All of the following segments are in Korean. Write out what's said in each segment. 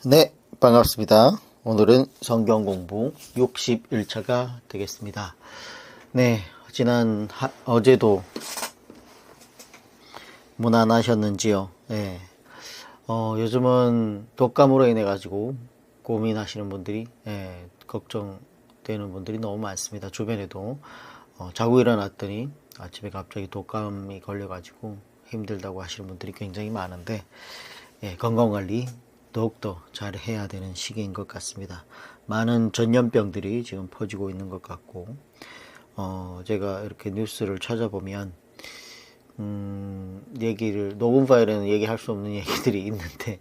네, 반갑습니다. 오늘은 성경 공부 61차가 되겠습니다. 네, 어제도 무난하셨는지요? 네. 요즘은 독감으로 인해 가지고 고민하시는 분들이, 걱정되는 분들이 너무 많습니다. 주변에도, 자고 일어났더니 아침에 갑자기 독감이 걸려가지고 힘들다고 하시는 분들이 굉장히 많은데, 건강관리 더욱더 잘 해야 되는 시기인 것 같습니다. 많은 전염병들이 지금 퍼지고 있는 것 같고, 제가 이렇게 뉴스를 찾아보면, 녹음 파일에는 얘기할 수 없는 얘기들이 있는데,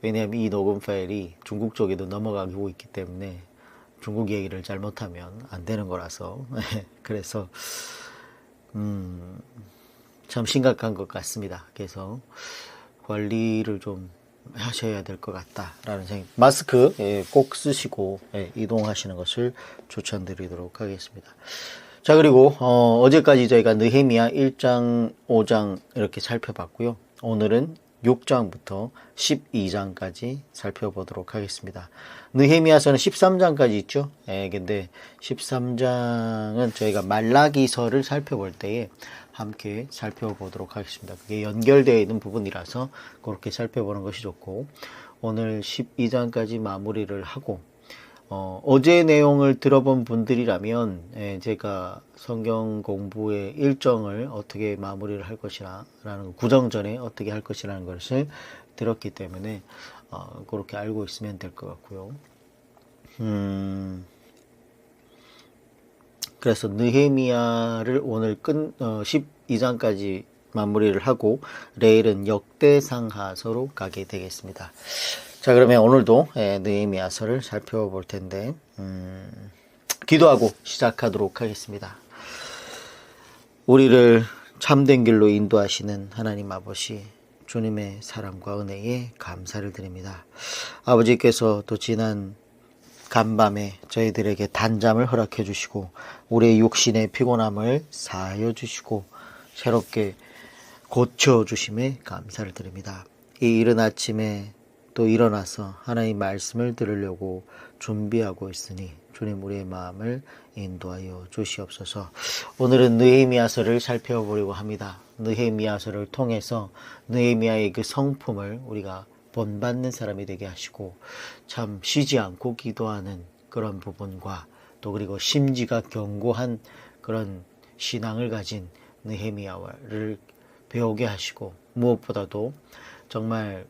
왜냐하면 이 녹음 파일이 중국 쪽에도 넘어가고 있기 때문에 중국 얘기를 잘못하면 안 되는 거라서, 그래서, 참 심각한 것 같습니다. 그래서 관리를 좀 하셔야 될 것 같다라는 생각. 마스크 꼭 쓰시고 이동하시는 것을 추천드리도록 하겠습니다. 자, 그리고 어제까지 저희가 느헤미야 1장, 5장 이렇게 살펴봤고요. 오늘은 6장부터 12장까지 살펴보도록 하겠습니다. 느헤미야서는 13장까지 있죠. 근데 13장은 저희가 말라기서를 살펴볼 때에 함께 살펴보도록 하겠습니다. 그게 연결되어 있는 부분이라서 그렇게 살펴보는 것이 좋고, 오늘 12장까지 마무리를 하고, 어제 내용을 들어본 분들이라면 제가 성경 공부의 일정을 어떻게 마무리를 할 것이라는 구정 전에 어떻게 할 것이라는 것을 들었기 때문에 그렇게 알고 있으면 될 것 같고요. 그래서 느헤미야를 오늘 12장까지 마무리를 하고 내일은 역대상하서로 가게 되겠습니다. 자, 그러면 오늘도 느헤미야서를 살펴볼 텐데 기도하고 시작하도록 하겠습니다. 우리를 참된 길로 인도하시는 하나님 아버지, 주님의 사랑과 은혜에 감사를 드립니다. 아버지께서 또 지난 간밤에 저희들에게 단잠을 허락해 주시고 우리의 육신의 피곤함을 사하여 주시고 새롭게 고쳐 주심에 감사를 드립니다. 이 이른 아침에 또 일어나서 하나님 말씀을 들으려고 준비하고 있으니 주님 우리의 마음을 인도하여 주시옵소서. 오늘은 느헤미야서를 살펴보려고 합니다. 느헤미야서를 통해서 느헤미야의 그 성품을 우리가 본받는 사람이 되게 하시고 참 쉬지 않고 기도하는 그런 부분과 또 그리고 심지가 견고한 그런 신앙을 가진 느헤미야를 배우게 하시고, 무엇보다도 정말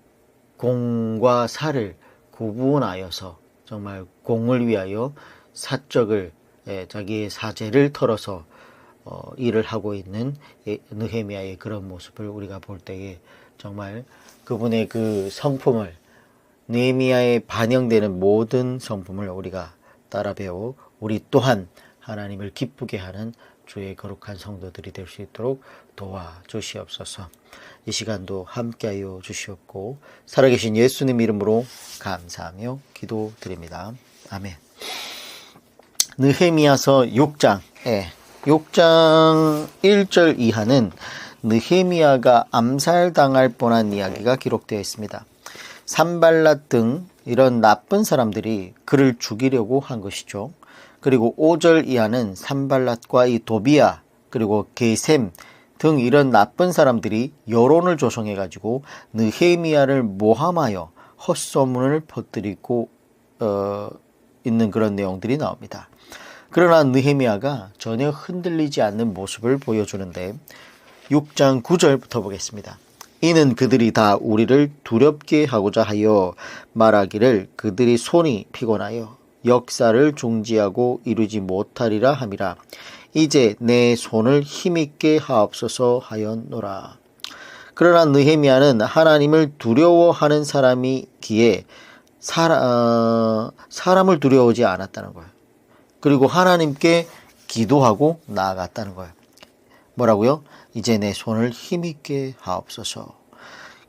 공과 사를 구분하여서 정말 공을 위하여 사적을 자기의 사제를 털어서 일을 하고 있는 느헤미야의 그런 모습을 우리가 볼 때에 정말 그분의 그 성품을, 느헤미야에 반영되는 모든 성품을 우리가 따라 배워 우리 또한 하나님을 기쁘게 하는 주의 거룩한 성도들이 될 수 있도록 도와주시옵소서. 이 시간도 함께하여 주시옵고 살아계신 예수님 이름으로 감사하며 기도드립니다. 아멘. 느헤미야서 6장 6장 1절 이하는 느헤미야가 암살당할 뻔한 이야기가 기록되어 있습니다. 산발랏 등 이런 나쁜 사람들이 그를 죽이려고 한 것이죠. 그리고 5절 이하는 산발랏과 이 도비야 그리고 게셈 등 이런 나쁜 사람들이 여론을 조성해 가지고 느헤미야를 모함하여 헛소문을 퍼뜨리고 있는 그런 내용들이 나옵니다. 그러나 느헤미야가 전혀 흔들리지 않는 모습을 보여주는데 6장 9절부터 보겠습니다. 이는 그들이 다 우리를 두렵게 하고자 하여 말하기를 그들이 손이 피곤하여 역사를 중지하고 이루지 못하리라 함이라. 이제 내 손을 힘있게 하옵소서 하였노라. 그러나 느헤미야는 하나님을 두려워하는 사람이기에 사람을 두려워하지 않았다는 거예요. 그리고 하나님께 기도하고 나아갔다는 거예요. 뭐라고요? 이제 내 손을 힘있게 하옵소서.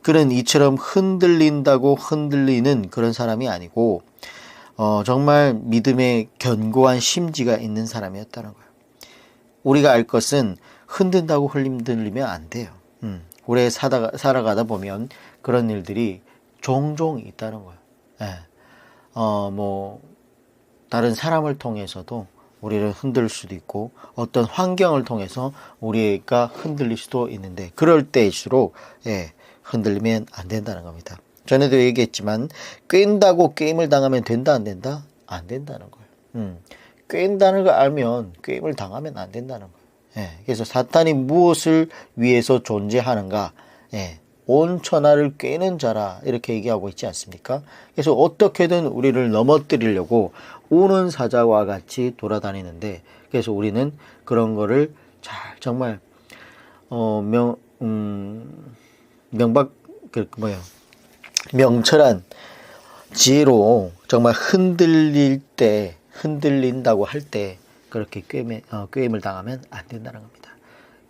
그는 이처럼 흔들린다고 흔들리는 그런 사람이 아니고 정말 믿음의 견고한 심지가 있는 사람이었다는 거예요. 우리가 알 것은 흔든다고 흔들리면 안 돼요. 오래 살아가다 보면 그런 일들이 종종 있다는 거예요. 예. 뭐 다른 사람을 통해서도 우리를 흔들 수도 있고 어떤 환경을 통해서 우리가 흔들릴 수도 있는데 그럴 때일수록 흔들리면 안 된다는 겁니다. 전에도 얘기했지만 꿰인다고 게임을 당하면 된다 안 된다? 안 된다는 거예요. 꿰인다는 걸 알면 게임을 당하면 안 된다는 거예요. 그래서 사탄이 무엇을 위해서 존재하는가? 온 천하를 꿰는 자라 이렇게 얘기하고 있지 않습니까? 그래서 어떻게든 우리를 넘어뜨리려고 오는 사자와 같이 돌아다니는데 그래서 우리는 그런 거를 잘 정말 명철한 지혜로 정말 흔들린다고 할 때 그렇게 꾀임을 당하면 안 된다는 겁니다.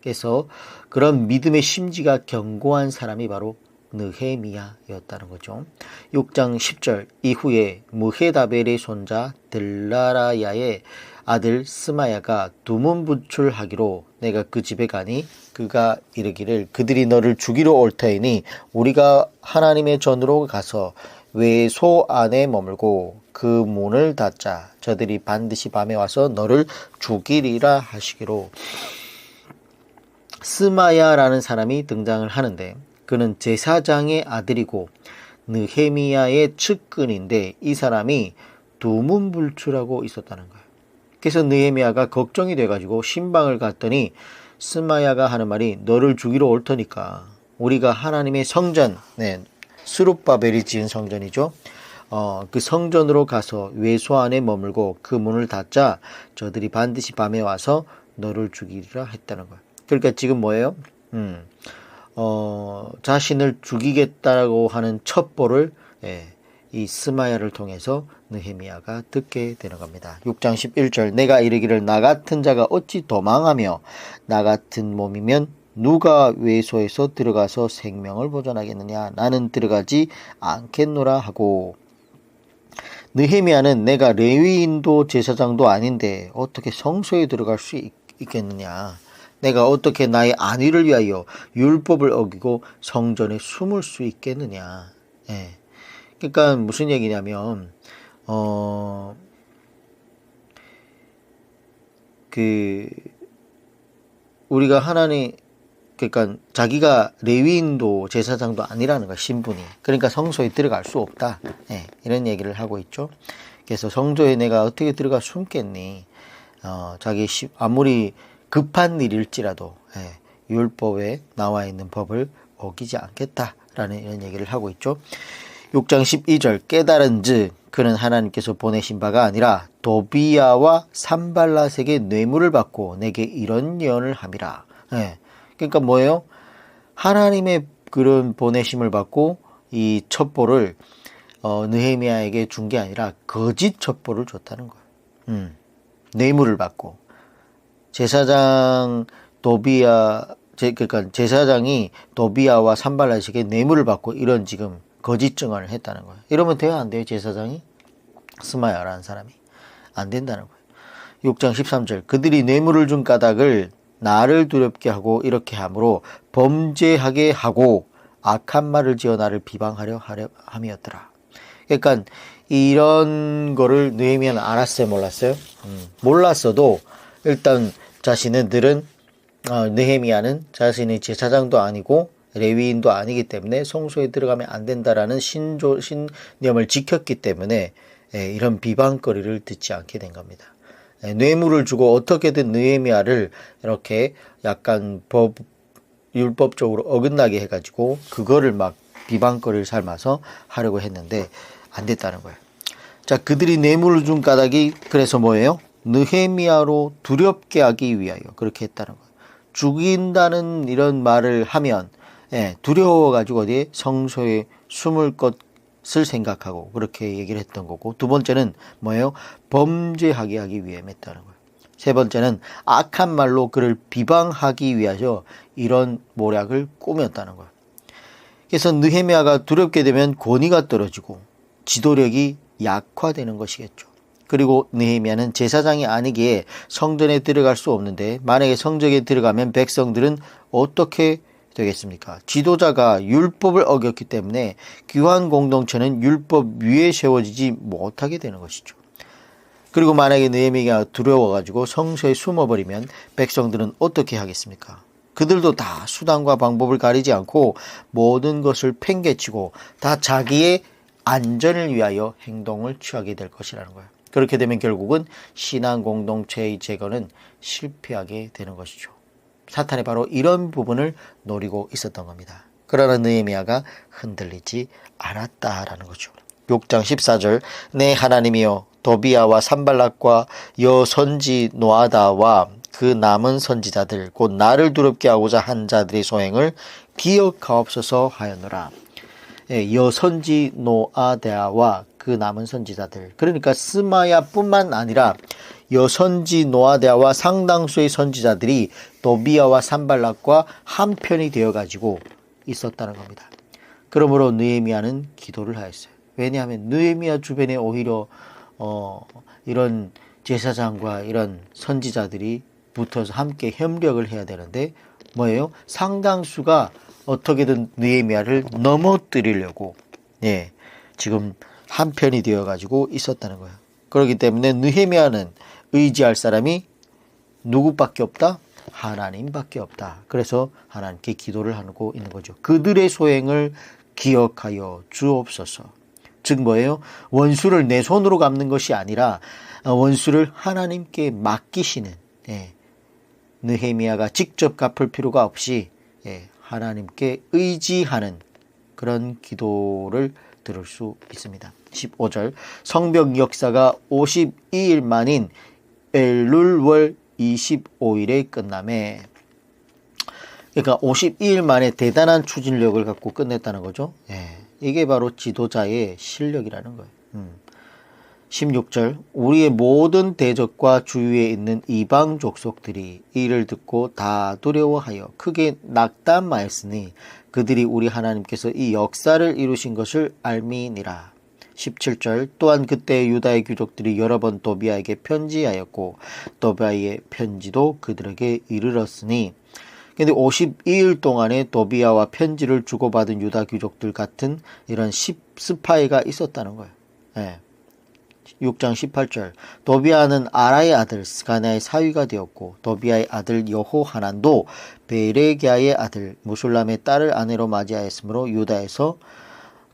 그래서 그런 믿음의 심지가 견고한 사람이 바로 느헤미야였다는 거죠. 6장 10절 이후에 무헤다벨의 손자 들라라야의 아들 스마야가 두문부출하기로 내가 그 집에 가니 그가 이르기를 그들이 너를 죽이러 올 터이니 우리가 하나님의 전으로 가서 외소 안에 머물고 그 문을 닫자. 저들이 반드시 밤에 와서 너를 죽이리라 하시기로. 스마야라는 사람이 등장을 하는데 그는 제사장의 아들이고 느헤미야의 측근인데 이 사람이 두문불출하고 있었다는 거예요. 그래서 느헤미야가 걱정이 돼가지고 신방을 갔더니 스마야가 하는 말이 너를 죽이러 올 테니까 우리가 하나님의 성전, 스룹바벨이 지은 성전이죠. 그 성전으로 가서 외소 안에 머물고 그 문을 닫자. 저들이 반드시 밤에 와서 너를 죽이리라 했다는 거예요. 그러니까 지금 뭐예요? 자신을 죽이겠다고 하는 첩보를 이 스마야를 통해서 느헤미야가 듣게 되는 겁니다. 6장 11절 내가 이르기를 나 같은 자가 어찌 도망하며 나 같은 몸이면 누가 외소에서 들어가서 생명을 보존하겠느냐 나는 들어가지 않겠노라 하고 느헤미야는 내가 레위인도 제사장도 아닌데 어떻게 성소에 들어갈 수 있겠느냐 내가 어떻게 나의 안위를 위하여 율법을 어기고 성전에 숨을 수 있겠느냐. 그러니까 무슨 얘기냐면 우리가 하나님 그러니까 자기가 레위인도 제사장도 아니라는 거야 신분이. 그러니까 성소에 들어갈 수 없다. 이런 얘기를 하고 있죠. 그래서 성소에 내가 어떻게 들어가 숨겠니? 자기 아무리 급한 일일지라도 율법에 나와 있는 법을 어기지 않겠다라는 이런 얘기를 하고 있죠. 6장 12절 깨달은 즉 그는 하나님께서 보내신 바가 아니라 도비야와 산발랏에게 뇌물을 받고 내게 이런 예언을 함이라. 그러니까 뭐예요? 하나님의 그런 보내심을 받고 이 첩보를 느헤미야에게 준 게 아니라 거짓 첩보를 줬다는 거예요. 뇌물을 받고 제사장 그러니까 제사장이 도비야와 산발랏에게 뇌물을 받고 이런 지금 거짓 증언을 했다는 거예요. 이러면 돼요, 안 돼요? 제사장이 스마야라는 사람이 안 된다는 거예요. 6장 13절 그들이 뇌물을 준 까닭을 나를 두렵게 하고 이렇게 함으로 범죄하게 하고 악한 말을 지어 나를 비방하려 함이었더라. 그러니까 이런 거를 느헤미야는 알았어요, 몰랐어요? 몰랐어도 일단 느헤미야는 자신이 제사장도 아니고 레위인도 아니기 때문에 성소에 들어가면 안 된다라는 신념을 지켰기 때문에 이런 비방거리를 듣지 않게 된 겁니다. 뇌물을 주고 어떻게든 느헤미야를 이렇게 약간 율법적으로 어긋나게 해가지고 그거를 막 비방거리를 삼아서 하려고 했는데 안 됐다는 거예요. 자, 그들이 뇌물을 준 까닭이 그래서 뭐예요? 느헤미야로 두렵게 하기 위하여 그렇게 했다는 거예요. 죽인다는 이런 말을 하면 두려워가지고 어디에 성소에 숨을 것을 생각하고 그렇게 얘기를 했던 거고 두 번째는 뭐예요? 범죄하게 하기 위해 했다는 거예요. 세 번째는 악한 말로 그를 비방하기 위하여 이런 모략을 꾸몄다는 거예요. 그래서 느헤미야가 두렵게 되면 권위가 떨어지고 지도력이 약화되는 것이겠죠. 그리고 느헤미야는 제사장이 아니기에 성전에 들어갈 수 없는데 만약에 성전에 들어가면 백성들은 어떻게 되겠습니까? 지도자가 율법을 어겼기 때문에 귀환 공동체는 율법 위에 세워지지 못하게 되는 것이죠. 그리고 만약에 느헤미야가 두려워가지고 성소에 숨어버리면 백성들은 어떻게 하겠습니까? 그들도 다 수단과 방법을 가리지 않고 모든 것을 팽개치고 다 자기의 안전을 위하여 행동을 취하게 될 것이라는 거예요. 그렇게 되면 결국은 신앙 공동체의 재건은 실패하게 되는 것이죠. 사탄이 바로 이런 부분을 노리고 있었던 겁니다. 그러나 느헤미야가 흔들리지 않았다라는 거죠. 6장 14절 내 하나님이여 도비야와 산발락과 여선지 노아다와 그 남은 선지자들 곧 나를 두렵게 하고자 한 자들의 소행을 기억하옵소서 하였노라. 여선지 노아다와 그 남은 선지자들, 그러니까 스마야뿐만 아니라 여선지 노아다와 상당수의 선지자들이 도비야와 산발락과 한편이 되어가지고 있었다는 겁니다. 그러므로 느헤미야는 기도를 하였어요. 왜냐하면 느헤미야 주변에 오히려 이런 제사장과 이런 선지자들이 붙어서 함께 협력을 해야 되는데 뭐예요? 상당수가 어떻게든 느헤미야를 넘어뜨리려고 지금 한편이 되어가지고 있었다는 거예요. 그렇기 때문에 느헤미야는 의지할 사람이 누구밖에 없다? 하나님밖에 없다. 그래서 하나님께 기도를 하고 있는 거죠. 그들의 소행을 기억하여 주옵소서. 즉 뭐예요? 원수를 내 손으로 갚는 것이 아니라 원수를 하나님께 맡기시는 느헤미야가 직접 갚을 필요가 없이 하나님께 의지하는 그런 기도를 들을 수 있습니다. 15절 성벽 역사가 52일 만인 엘룰월 25일에 끝남에, 그러니까 52일 만에 대단한 추진력을 갖고 끝냈다는 거죠. 이게 바로 지도자의 실력이라는 거예요. 16절 우리의 모든 대적과 주위에 있는 이방 족속들이 이를 듣고 다 두려워하여 크게 낙담하였으니 그들이 우리 하나님께서 이 역사를 이루신 것을 알미니라. 17절 또한 그때 유다의 귀족들이 여러 번 도비야에게 편지하였고 도비야의 편지도 그들에게 이르렀으니, 근데 52일 동안에 도비야와 편지를 주고받은 유다 귀족들 같은 이런 스파이가 있었다는 거예요. 6장 18절 도비야는 아라의 아들 스가나의 사위가 되었고 도비야의 아들 여호하난도 베레기야의 아들 무술람의 딸을 아내로 맞이하였으므로 유다에서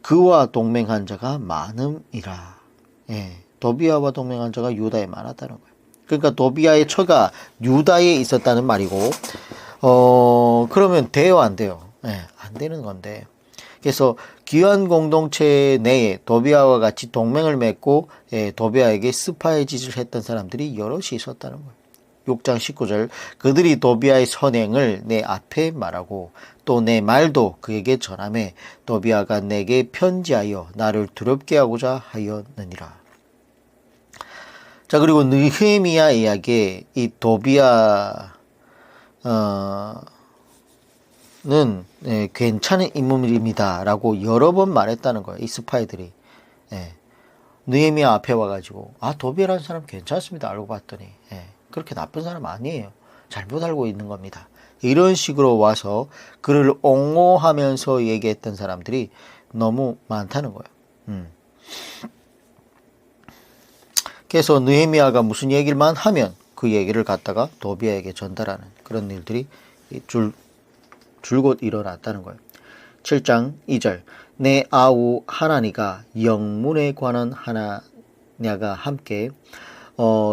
그와 동맹한 자가 많음이라. 도비야와 동맹한 자가 유다에 많았다는 거예요. 그러니까 도비야의 처가 유다에 있었다는 말이고, 그러면 돼요, 안 돼요? 안 되는 건데. 그래서 귀환 공동체 내에 도비야와 같이 동맹을 맺고 도비야에게 스파이 짓을 했던 사람들이 여럿이 있었다는 거예요. 6장 19절 그들이 도비야의 선행을 내 앞에 말하고 또 내 말도 그에게 전하매 도비야가 내게 편지하여 나를 두렵게 하고자 하였느니라. 자, 그리고 느헤미야 이야기에 이 도비야 는 괜찮은 인물입니다 라고 여러 번 말했다는 거예요. 이 스파이들이 느헤미야 앞에 와가지고 도비야라는 사람 괜찮습니다 알고 봤더니 그렇게 나쁜 사람 아니에요, 잘못 알고 있는 겁니다, 이런 식으로 와서 그를 옹호하면서 얘기했던 사람들이 너무 많다는 거예요. 그래서 느헤미야가 무슨 얘기만 하면 그 얘기를 갖다가 도비야에게 전달하는 그런 일들이 줄곧 일어났다는 거예요. 7장 2절 내 아우 하나니가 영문에 관한 하나냐가 함께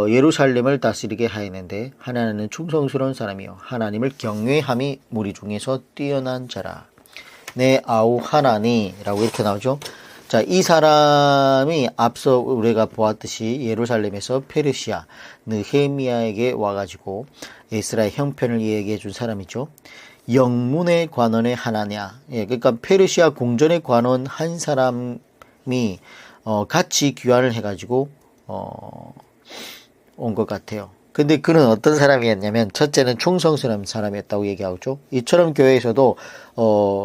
예루살렘을 다스리게 하였는데 하나는 충성스러운 사람이요 하나님을 경외함이 무리 중에서 뛰어난 자라. 내 아우 하나니라고 이렇게 나오죠. 자, 이 사람이 앞서 우리가 보았듯이 예루살렘에서 페르시아 느헤미야에게 와가지고 에스라의 형편을 얘기해 준 사람이죠. 영문의 관원의 하나냐, 그러니까 페르시아 궁전의 관원 한 사람이 같이 귀환을 해가지고 온 것 같아요. 근데 그는 어떤 사람이었냐면 첫째는 충성스러운 사람이었다고 얘기하죠. 이처럼 교회에서도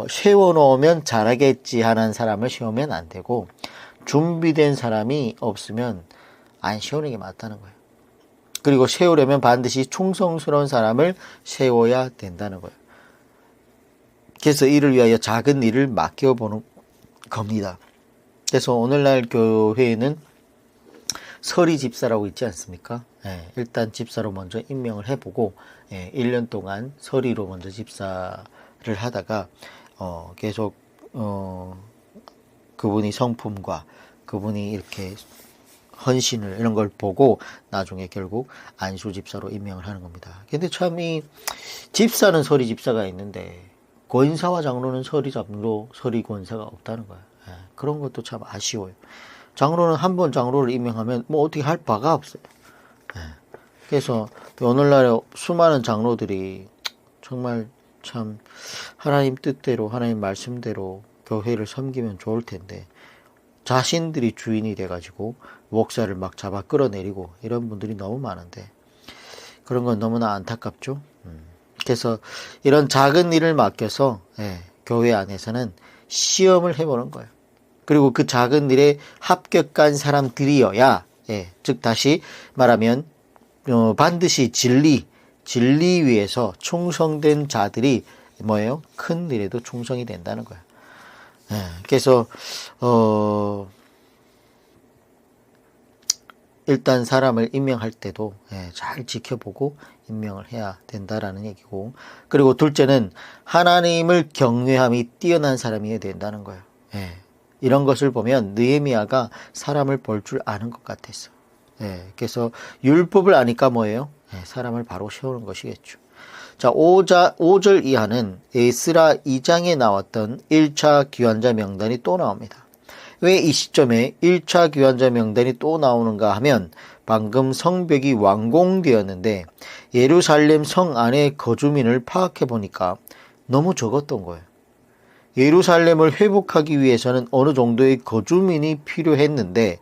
세워놓으면 잘하겠지 하는 사람을 세우면 안 되고 준비된 사람이 없으면 안 세우는 게 맞다는 거예요. 그리고 세우려면 반드시 충성스러운 사람을 세워야 된다는 거예요. 그래서 이를 위하여 작은 일을 맡겨보는 겁니다. 그래서 오늘날 교회에는 서리 집사라고 있지 않습니까? 예, 일단 집사로 먼저 임명을 해보고 1년 동안 서리로 먼저 집사를 하다가 계속 그분이 성품과 그분이 이렇게 헌신을 이런 걸 보고 나중에 결국 안수 집사로 임명을 하는 겁니다. 근데 참 이 집사는 서리 집사가 있는데 권사와 장로는 서리 장로, 서리 권사가 없다는 거예요. 예, 그런 것도 참 아쉬워요. 장로는 한 번 장로를 임명하면 뭐 어떻게 할 바가 없어요. 예, 그래서 오늘날에 수많은 장로들이 정말 참 하나님 뜻대로 하나님 말씀대로 교회를 섬기면 좋을 텐데 자신들이 주인이 돼가지고 목사를 막 잡아 끌어내리고 이런 분들이 너무 많은데 그런 건 너무나 안타깝죠. 그래서 이런 작은 일을 맡겨서 교회 안에서는 시험을 해보는 거예요. 그리고 그 작은 일에 합격한 사람들이어야 즉 다시 말하면 반드시 진리 위에서 충성된 자들이 뭐예요? 큰 일에도 충성이 된다는 거예요. 그래서 일단 사람을 임명할 때도 잘 지켜보고 임명을 해야 된다라는 얘기고, 그리고 둘째는 하나님을 경외함이 뛰어난 사람이어야 된다는 거예요. 이런 것을 보면 느헤미야가 사람을 볼 줄 아는 것 같았어. 그래서 율법을 아니까 뭐예요? 사람을 바로 세우는 것이겠죠. 자, 5절 이하는 에스라 2장에 나왔던 1차 귀환자 명단이 또 나옵니다. 왜 이 시점에 1차 귀환자 명단이 또 나오는가 하면 방금 성벽이 완공되었는데 예루살렘 성 안의 거주민을 파악해 보니까 너무 적었던 거예요. 예루살렘을 회복하기 위해서는 어느 정도의 거주민이 필요했는데,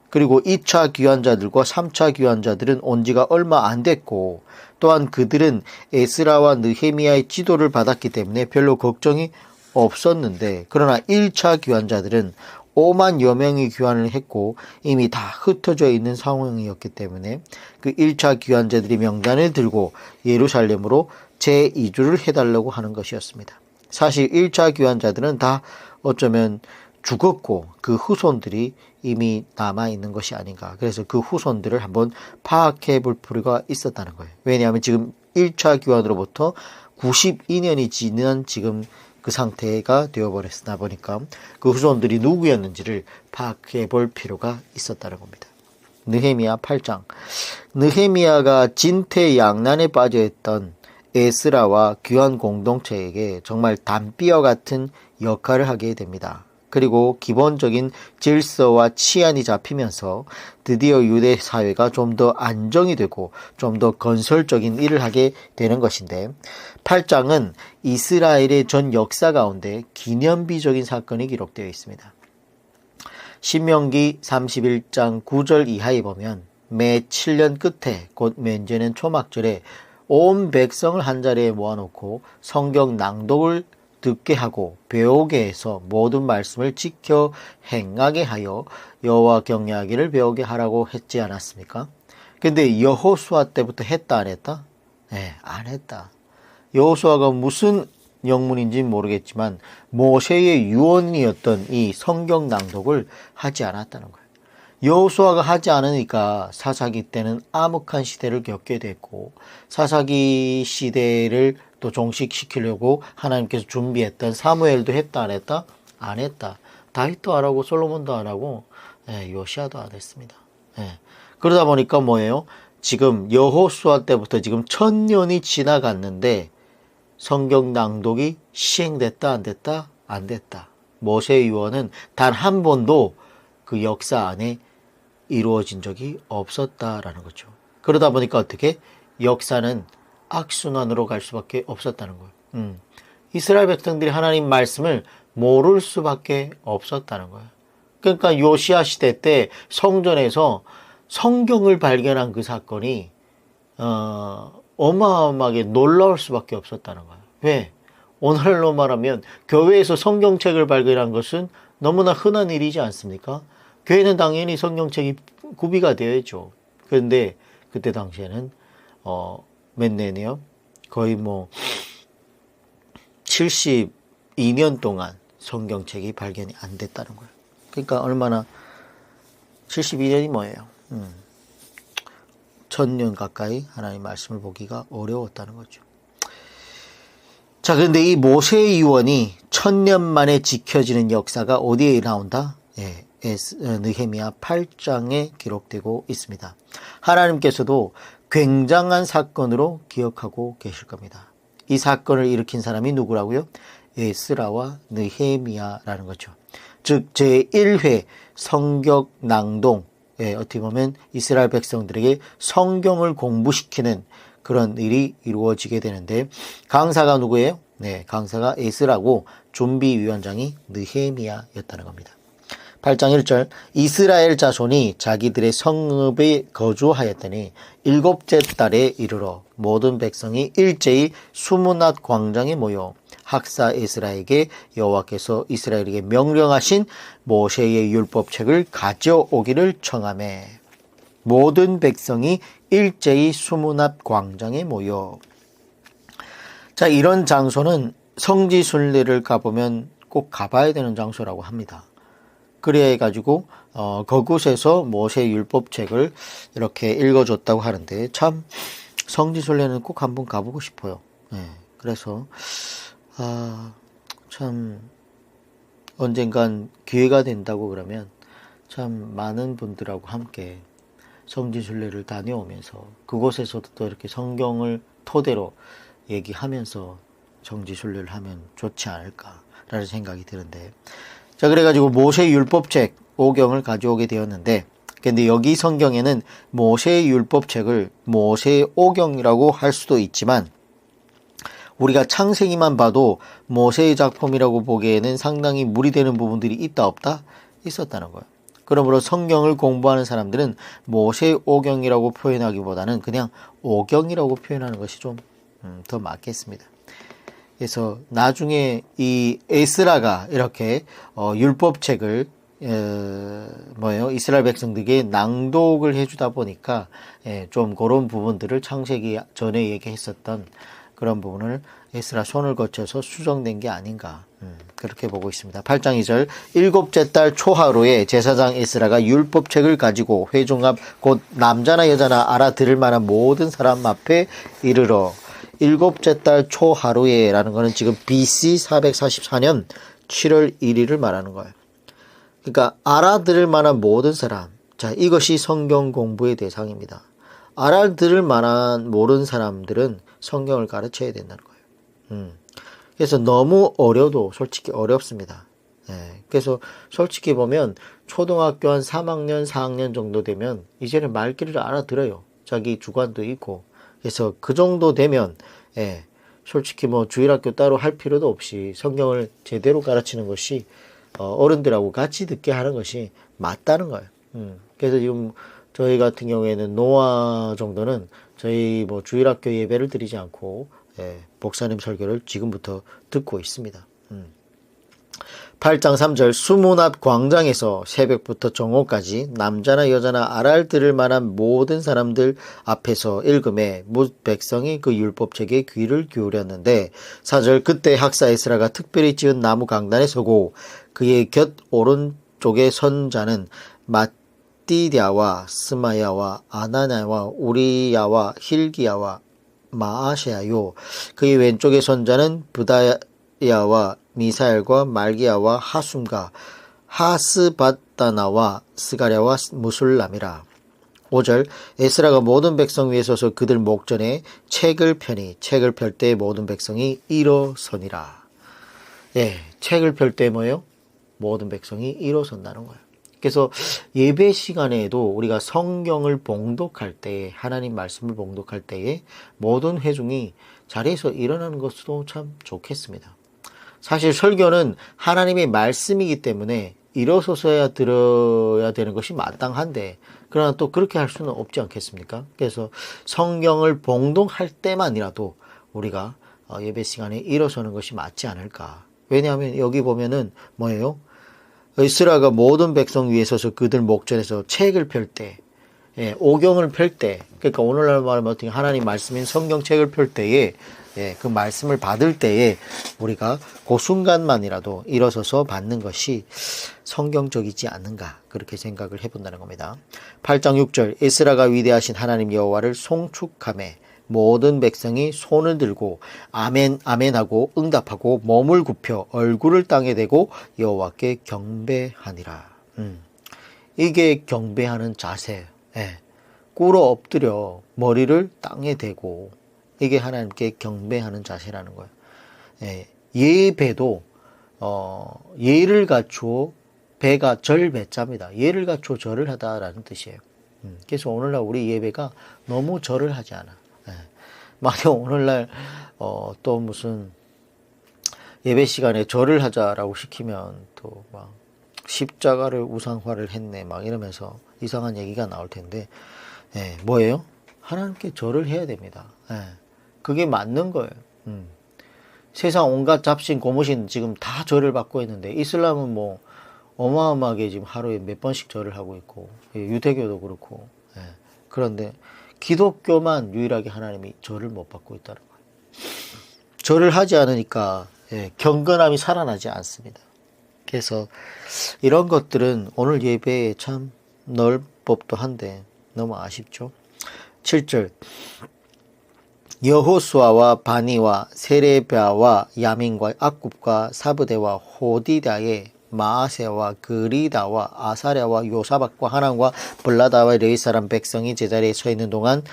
그리고 2차 귀환자들과 3차 귀환자들은 온 지가 얼마 안 됐고, 또한 그들은 에스라와 느헤미야의 지도를 받았기 때문에 별로 걱정이 없었는데, 그러나 1차 귀환자들은 5만여 명이 귀환을 했고 이미 다 흩어져 있는 상황이었기 때문에 그 1차 귀환자들이 명단을 들고 예루살렘으로 제2주를 해달라고 하는 것이었습니다. 사실 1차 귀환자들은 다 어쩌면 죽었고 그 후손들이 이미 남아있는 것이 아닌가. 그래서 그 후손들을 한번 파악해 볼 필요가 있었다는 거예요. 왜냐하면 지금 1차 귀환으로부터 92년이 지난 지금 그 상태가 되어버렸으나 보니까 그 후손들이 누구였는지를 파악해 볼 필요가 있었다는 겁니다. 느헤미야 8장. 느헤미야가 진퇴양난에 빠져있던 에스라와 귀환 공동체에게 정말 담비와 같은 역할을 하게 됩니다. 그리고 기본적인 질서와 치안이 잡히면서 드디어 유대 사회가 좀 더 안정이 되고 좀 더 건설적인 일을 하게 되는 것인데, 8장은 이스라엘의 전 역사 가운데 기념비적인 사건이 기록되어 있습니다. 신명기 31장 9절 이하에 보면 매 7년 끝에 곧 면제는 초막절에 온 백성을 한자리에 모아놓고 성경 낭독을 듣게 하고 배우게 해서 모든 말씀을 지켜 행하게 하여 여호와 경외하기를 배우게 하라고 했지 않았습니까? 근데 여호수아 때부터 했다 안 했다? 안 했다. 여호수아가 무슨 영문인지 모르겠지만 모세의 유언이었던 이 성경 낭독을 하지 않았다는 거예요. 여호수아가 하지 않으니까 사사기 때는 암흑한 시대를 겪게 됐고, 사사기 시대를 또 종식시키려고 하나님께서 준비했던 사무엘도 했다 안 했다? 안 했다. 다윗도 안 하고 솔로몬도 안 하고 요시아도 안 했습니다. 그러다 보니까 뭐예요? 지금 여호수아 때부터 지금 1000년이 지나갔는데 성경 낭독이 시행됐다 안 됐다? 안 됐다. 모세의 유언은 단 한 번도 그 역사 안에 이루어진 적이 없었다라는 거죠. 그러다 보니까 어떻게? 역사는 악순환으로 갈 수밖에 없었다는 거예요. 이스라엘 백성들이 하나님 말씀을 모를 수밖에 없었다는 거예요. 그러니까 요시아 시대 때 성전에서 성경을 발견한 그 사건이 어마어마하게 놀라울 수밖에 없었다는 거예요. 왜? 오늘날로 말하면 교회에서 성경책을 발견한 것은 너무나 흔한 일이지 않습니까? 교회는 당연히 성경책이 구비가 되어야죠. 그런데 그때 당시에는 몇 년이요? 거의 뭐 70 72년 동안 성경책이 발견이 안 됐다는 거예요. 그러니까 얼마나 72년이 뭐예요? 1000년 가까이 하나님 말씀을 보기가 어려웠다는 거죠. 자, 그런데 이 모세의 유언이 1000년 만에 지켜지는 역사가 어디에 나온다? 예, 느헤미야 8장에 기록되고 있습니다. 하나님께서도 굉장한 사건으로 기억하고 계실 겁니다. 이 사건을 일으킨 사람이 누구라고요? 에스라와 느헤미야라는 거죠. 즉 제1회 성경 낭동, 어떻게 보면 이스라엘 백성들에게 성경을 공부시키는 그런 일이 이루어지게 되는데, 강사가 누구예요? 네, 강사가 에스라고 준비위원장이 느헤미야였다는 겁니다. 8장 1절, 이스라엘 자손이 자기들의 성읍에 거주하였더니 일곱째 달에 이르러 모든 백성이 일제히 수문앗 광장에 모여 학사 에스라에게 여호와께서 이스라엘에게 명령하신 모세의 율법책을 가져오기를 청하매 모든 백성이 일제히 수문앞 광장에 모여. 자, 이런 장소는 성지순례를 가보면 꼭 가봐야 되는 장소라고 합니다. 그래야 해가지고 그곳에서 모세 율법책을 이렇게 읽어줬다고 하는데, 참 성지순례는 꼭 한번 가보고 싶어요. 그래서 참 언젠간 기회가 된다고 그러면 참 많은 분들하고 함께 성지순례를 다녀오면서 그곳에서도 또 이렇게 성경을 토대로 얘기하면서 성지순례를 하면 좋지 않을까라는 생각이 드는데, 자, 그래가지고 모세 율법책 5경을 가져오게 되었는데, 근데 여기 성경에는 모세 율법책을 모세 5경이라고 할 수도 있지만 우리가 창세기만 봐도 모세의 작품이라고 보기에는 상당히 무리되는 부분들이 있다 없다? 있었다는 거예요. 그러므로 성경을 공부하는 사람들은 모세 5경이라고 표현하기보다는 그냥 5경이라고 표현하는 것이 좀 더 맞겠습니다. 그래서 나중에 이 에스라가 이렇게 율법책을 이스라엘 백성들에게 낭독을 해주다 보니까 좀 그런 부분들을 창세기 전에 얘기했었던 그런 부분을 에스라 손을 거쳐서 수정된 게 아닌가, 그렇게 보고 있습니다. 8장 2절, 일곱째 달 초하루에 제사장 에스라가 율법책을 가지고 회중 앞 곧 남자나 여자나 알아들을 만한 모든 사람 앞에 이르러. 일곱째 달 초하루에 라는 거는 지금 BC 444년 7월 1일을 말하는 거예요. 그러니까 알아들을 만한 모든 사람, 자, 이것이 성경 공부의 대상입니다. 알아들을 만한 모르는 사람들은 성경을 가르쳐야 된다는 거예요. 그래서 너무 어려도 솔직히 어렵습니다. 그래서 솔직히 보면 초등학교 한 3학년, 4학년 정도 되면 이제는 말귀를 알아들어요. 자기 주관도 있고. 그래서 그 정도 되면 솔직히 뭐 주일학교 따로 할 필요도 없이 성경을 제대로 가르치는 것이 어른들하고 같이 듣게 하는 것이 맞다는 거예요. 그래서 지금 저희 같은 경우에는 노아 정도는 저희 뭐 주일학교 예배를 드리지 않고 목사님 설교를 지금부터 듣고 있습니다. 8장 3절, 수문 앞 광장에서 새벽부터 정오까지 남자나 여자나 알아들을 만한 모든 사람들 앞에서 읽음에 뭇 백성이 그 율법책에 귀를 기울였는데, 4절, 그때 학사 에스라가 특별히 지은 나무 강단에 서고 그의 곁 오른쪽에 선 자는 마띠랴와 스마야와 아나냐와 우리야와 힐기야와 마아샤요, 그의 왼쪽에 선 자는 부다야와 미사엘과 말기야와 하숨과 하스바다나와 스가랴와 무술람이라. 5절, 에스라가 모든 백성 위에 서서 그들 목전에 책을 펴니 책을 펼 때 모든 백성이 일어서니라. 책을 펼 때 뭐예요? 모든 백성이 일어선다는 거예요. 그래서 예배 시간에도 우리가 성경을 봉독할 때, 하나님 말씀을 봉독할 때에 모든 회중이 자리에서 일어나는 것도 참 좋겠습니다. 사실 설교는 하나님의 말씀이기 때문에 일어서서야 들어야 되는 것이 마땅한데, 그러나 또 그렇게 할 수는 없지 않겠습니까? 그래서 성경을 봉독할 때만이라도 우리가 예배 시간에 일어서는 것이 맞지 않을까. 왜냐하면 여기 보면은 뭐예요? 에스라가 모든 백성 위에 서서 그들 목전에서 책을 펼 때, 오경을 펼 때, 그러니까 오늘날 말하면 어떻게 하나님 말씀인 성경책을 펼 때에 예, 그 말씀을 받을 때에 우리가 그 순간만이라도 일어서서 받는 것이 성경적이지 않는가 그렇게 생각을 해본다는 겁니다. 8장 6절 에스라가 위대하신 하나님 여호와를 송축하매 모든 백성이 손을 들고 아멘 아멘하고 응답하고 몸을 굽혀 얼굴을 땅에 대고 여호와께 경배하니라. 이게 경배하는 자세. 예. 꿇어 엎드려 머리를 땅에 대고 이게 하나님께 경배하는 자세라는 거예요. 예. 예배도 예를 갖추어 배가 절배자입니다. 예를 갖추어 절을 하다라는 뜻이에요. 그래서 오늘날 우리 예배가 너무 절을 하지 않아. 예. 만약 오늘날 또 무슨 예배 시간에 절을 하자라고 시키면 또 막 십자가를 우상화를 했네 막 이러면서 이상한 얘기가 나올 텐데, 예, 뭐예요? 하나님께 절을 해야 됩니다. 예, 그게 맞는 거예요. 세상 온갖 잡신 고무신 지금 다 절을 받고 있는데 이슬람은 뭐 어마어마하게 지금 하루에 몇 번씩 절을 하고 있고, 예, 유대교도 그렇고, 예, 그런데 기독교만 유일하게 하나님이 절을 못 받고 있다는 거예요. 절을 하지 않으니까, 예, 경건함이 살아나지 않습니다. 그래서 이런 것들은 오늘 예배에 참 넣을 법도 한데 너무 아쉽죠. 7절 여호수아와 바니와 세레비아와 야민과 악굽과 사브대와 호디다의 마아세와 그리다와 아사랴와 요사박과 하난과 블라다와 레위 사람 백성이 제자리에 서 있는 동안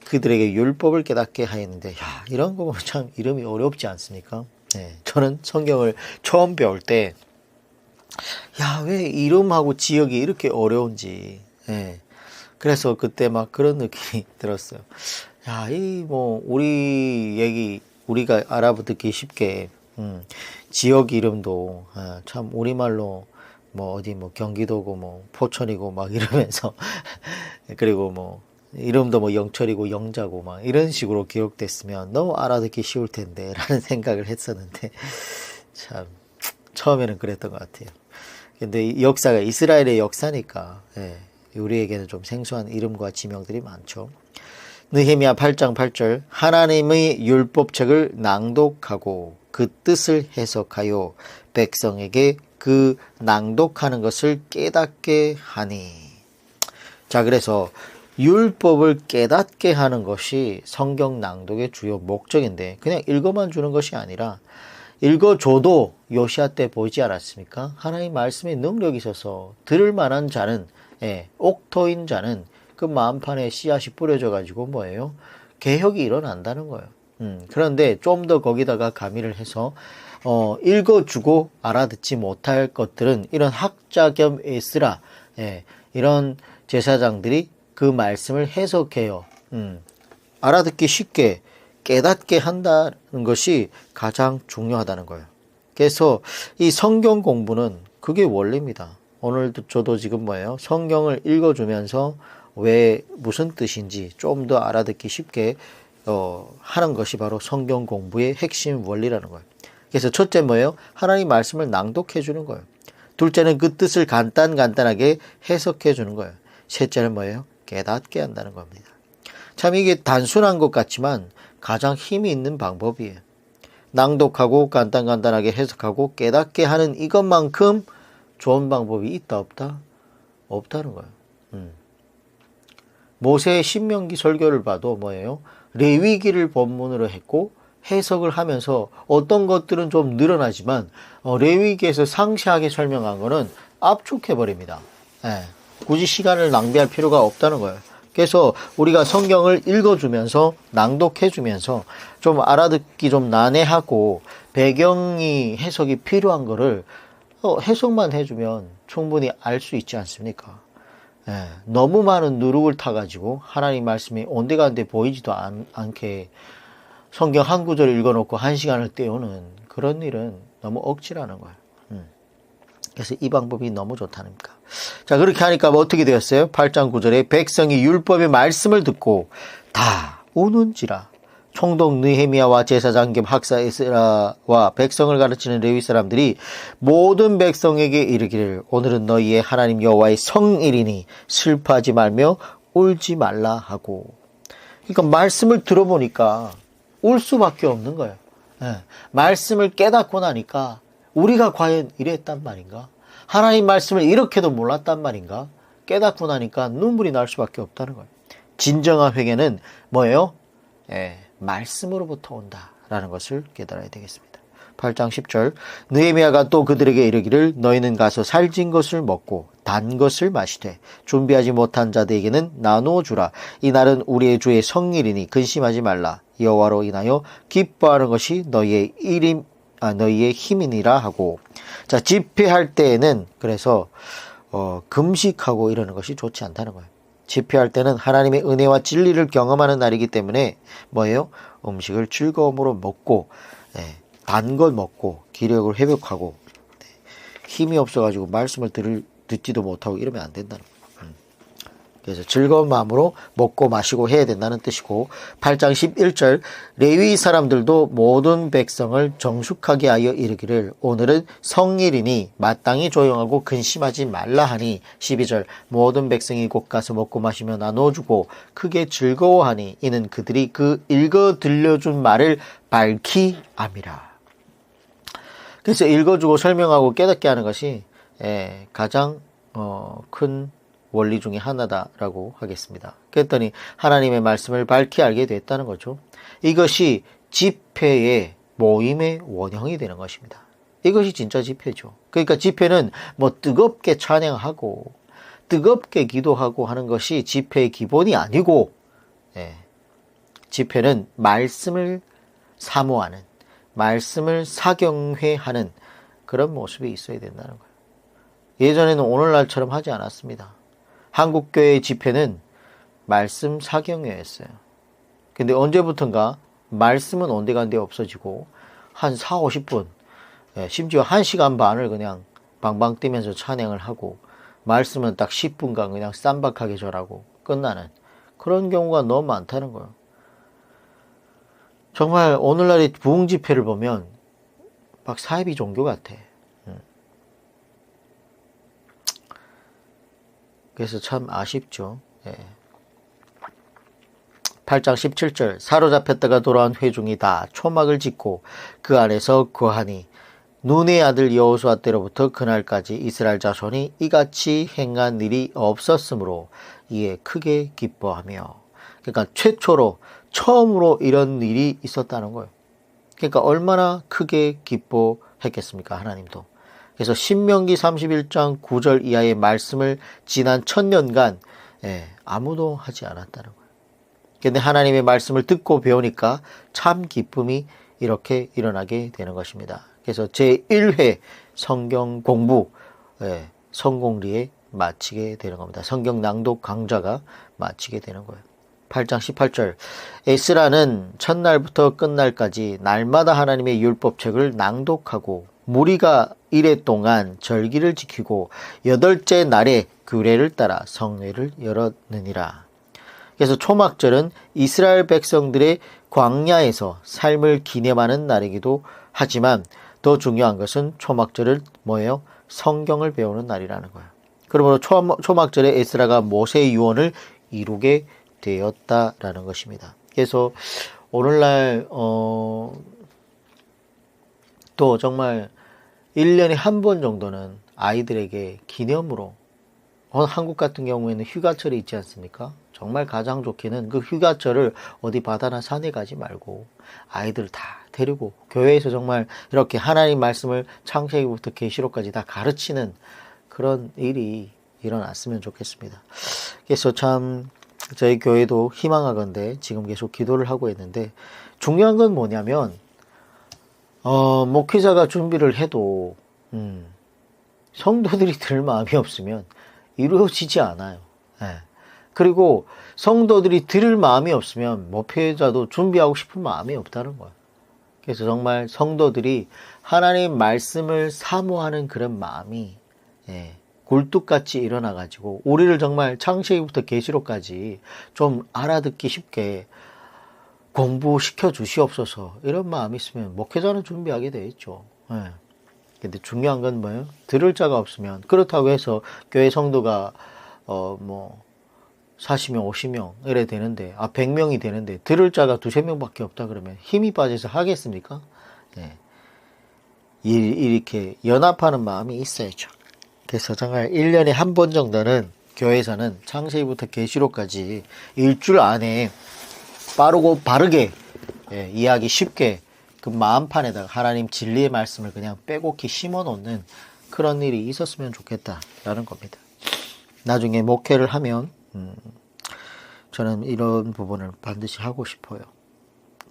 그들에게 율법을 깨닫게 하였는데, 야, 이런 거 보면 참 이름이 어렵지 않습니까? 네, 저는 성경을 처음 배울 때 야, 왜 이름하고 지역이 이렇게 어려운지. 예. 그래서 그때 막 그런 느낌이 들었어요. 야, 우리 얘기, 우리가 알아듣기 쉽게, 지역 이름도, 참, 우리말로, 어디 경기도고, 포천이고, 막 이러면서, 그리고 이름도 영철이고, 영자고, 막 이런 식으로 기록됐으면 너무 알아듣기 쉬울 텐데, 라는 생각을 했었는데, 참, 처음에는 그랬던 것 같아요. 근데 이 역사가 이스라엘의 역사니까, 예, 우리에게는 좀 생소한 이름과 지명들이 많죠. 느헤미야 8장 8절 하나님의 율법책을 낭독하고 그 뜻을 해석하여 백성에게 그 낭독하는 것을 깨닫게 하니. 자, 그래서 율법을 깨닫게 하는 것이 성경 낭독의 주요 목적인데, 그냥 읽어만 주는 것이 아니라 읽어줘도 요시아 때 보이지 않았습니까? 하나님 말씀에 능력이 있어서 들을 만한 자는, 예, 옥토인 자는 그 마음판에 씨앗이 뿌려져 가지고 뭐예요? 개혁이 일어난다는 거예요. 그런데 좀 더 거기다가 가미를 해서 읽어주고 알아듣지 못할 것들은 이런 학자 겸 에스라, 예, 이런 제사장들이 그 말씀을 해석해요. 알아듣기 쉽게 깨닫게 한다는 것이 가장 중요하다는 거예요. 그래서 이 성경 공부는 그게 원리입니다. 오늘도 저도 지금 성경을 읽어주면서 왜 무슨 뜻인지 좀 더 알아듣기 쉽게 하는 것이 바로 성경 공부의 핵심 원리라는 거예요. 그래서 첫째 하나님 말씀을 낭독해 주는 거예요. 둘째는 그 뜻을 간단하게 해석해 주는 거예요. 셋째는 깨닫게 한다는 겁니다. 참 이게 단순한 것 같지만 가장 힘이 있는 방법이에요. 낭독하고 간단하게 해석하고 깨닫게 하는 이것만큼 좋은 방법이 있다 없다? 없다는 거예요. 모세의 신명기 설교를 봐도 레위기를 본문으로 했고 해석을 하면서 어떤 것들은 좀 늘어나지만 레위기에서 상세하게 설명한 거는 압축해버립니다. 예, 굳이 시간을 낭비할 필요가 없다는 거예요. 그래서 우리가 성경을 읽어주면서 낭독해주면서 좀 알아듣기 좀 난해하고 배경이 해석이 필요한 거를 해석만 해주면 충분히 알 수 있지 않습니까? 예, 너무 많은 누룩을 타가지고 하나님 말씀이 온데간데 보이지도 않게 성경 한 구절 읽어놓고 한 시간을 때우는 그런 일은 너무 억지라는 거예요. 그래서 이 방법이 너무 좋다니까. 자, 그렇게 하니까 어떻게 되었어요? 8장 9절에 백성이 율법의 말씀을 듣고 다 우는지라. 총독 느헤미야와 제사장 겸 학사 에스라와 백성을 가르치는 레위 사람들이 모든 백성에게 이르기를 오늘은 너희의 하나님 여호와의 성일이니 슬퍼하지 말며 울지 말라 하고. 그러니까 말씀을 들어보니까 울 수밖에 없는 거예요. 예. 말씀을 깨닫고 나니까 우리가 과연 이랬단 말인가? 하나님 말씀을 이렇게도 몰랐단 말인가? 깨닫고 나니까 눈물이 날 수밖에 없다는 거예요. 진정한 회개는 뭐예요? 예, 말씀으로부터 온다라는 것을 깨달아야 되겠습니다. 8장 10절 느헤미야가 또 그들에게 이르기를 너희는 가서 살진 것을 먹고 단 것을 마시되 준비하지 못한 자들에게는 나누어 주라. 이날은 우리의 주의 성일이니 근심하지 말라. 여호와로 인하여 기뻐하는 것이 너희의 힘이니라 하고. 자, 집회할 때에는 그래서 금식하고 이러는 것이 좋지 않다는 거예요. 집회할 때는 하나님의 은혜와 진리를 경험하는 날이기 때문에 뭐예요? 음식을 즐거움으로 먹고 단 것 먹고 기력을 회복하고 힘이 없어가지고 말씀을 듣지도 못하고 이러면 안 된다는 거예요. 그래서 즐거운 마음으로 먹고 마시고 해야 된다는 뜻이고 8장 11절 레위 사람들도 모든 백성을 정숙하게 하여 이르기를 오늘은 성일이니 마땅히 조용하고 근심하지 말라 하니 12절 모든 백성이 곧 가서 먹고 마시며 나눠주고 크게 즐거워하니 이는 그들이 그 읽어 들려준 말을 밝히 암이라. 그래서 읽어주고 설명하고 깨닫게 하는 것이 가장 큰 원리 중에 하나다라고 하겠습니다. 그랬더니 하나님의 말씀을 밝히 알게 됐다는 거죠. 이것이 집회의 모임의 원형이 되는 것입니다. 이것이 진짜 집회죠. 그러니까 집회는 뭐 뜨겁게 찬양하고 뜨겁게 기도하고 하는 것이 집회의 기본이 아니고 집회는 말씀을 사모하는 말씀을 사경회하는 그런 모습이 있어야 된다는 거예요. 예전에는 오늘날처럼 하지 않았습니다. 한국교회의 집회는 말씀 사경회였어요. 근데 언제부턴가 말씀은 온데간데 없어지고 한 4, 50분 심지어 1시간 반을 그냥 방방 뛰면서 찬양을 하고 말씀은 딱 10분간 그냥 쌈박하게 절하고 끝나는 그런 경우가 너무 많다는 거예요. 정말 오늘날의 부흥 집회를 보면 막 사이비 종교 같아. 그래서 참 아쉽죠. 8장 17절 사로잡혔다가 돌아온 회중이 다 초막을 짓고 그 안에서 거하니 눈의 아들 여호수아 때로부터 그날까지 이스라엘 자손이 이같이 행한 일이 없었으므로 이에 크게 기뻐하며 그러니까 최초로 처음으로 이런 일이 있었다는 거예요. 그러니까 얼마나 크게 기뻐했겠습니까? 하나님도. 그래서 신명기 31장 9절 이하의 말씀을 지난 1000년간 아무도 하지 않았다는 거예요. 그런데 하나님의 말씀을 듣고 배우니까 참 기쁨이 이렇게 일어나게 되는 것입니다. 그래서 제1회 성경 공부 성공리에 마치게 되는 겁니다. 성경 낭독 강좌가 마치게 되는 거예요. 8장 18절 에스라는 첫날부터 끝날까지 날마다 하나님의 율법책을 낭독하고 무리가 이래 동안 절기를 지키고 8째 날에 규례를 따라 성회를 열었느니라. 그래서 초막절은 이스라엘 백성들의 광야에서 삶을 기념하는 날이기도 하지만 더 중요한 것은 초막절을 뭐예요? 성경을 배우는 날이라는 거예요. 그러므로 초막절에 에스라가 모세의 유언을 이루게 되었다라는 것입니다. 그래서 오늘날 또 정말 1년에 한 번 정도는 아이들에게 기념으로 한국 같은 경우에는 휴가철이 있지 않습니까? 정말 가장 좋게는 그 휴가철을 어디 바다나 산에 가지 말고 아이들 다 데리고 교회에서 정말 이렇게 하나님 말씀을 창세기부터 계시록까지 다 가르치는 그런 일이 일어났으면 좋겠습니다. 그래서 참 저희 교회도 희망하건대 지금 계속 기도를 하고 있는데 중요한 건 뭐냐면 목회자가 준비를 해도 성도들이 들 마음이 없으면 이루어지지 않아요. 그리고 성도들이 들을 마음이 없으면 목회자도 준비하고 싶은 마음이 없다는 거예요. 그래서 정말 성도들이 하나님 말씀을 사모하는 그런 마음이 굴뚝같이 일어나가지고 우리를 정말 창세기부터 계시록까지 좀 알아듣기 쉽게 공부시켜 주시옵소서 이런 마음이 있으면 목회자는 준비하게 돼 있죠. 근데 중요한 건 뭐예요? 들을 자가 없으면 그렇다고 해서 교회 성도가 40명, 50명 이래 되는데 100명이 되는데 들을 자가 두세 명밖에 없다 그러면 힘이 빠져서 하겠습니까? 예. 이렇게 연합하는 마음이 있어야죠. 그래서 정말 1년에 한 번 정도는 교회에서는 창세기부터 계시록까지 일주일 안에 빠르고 바르게 이해하기 쉽게 그 마음판에다가 하나님 진리의 말씀을 그냥 빼곡히 심어 놓는 그런 일이 있었으면 좋겠다라는 겁니다. 나중에 목회를 하면 저는 이런 부분을 반드시 하고 싶어요.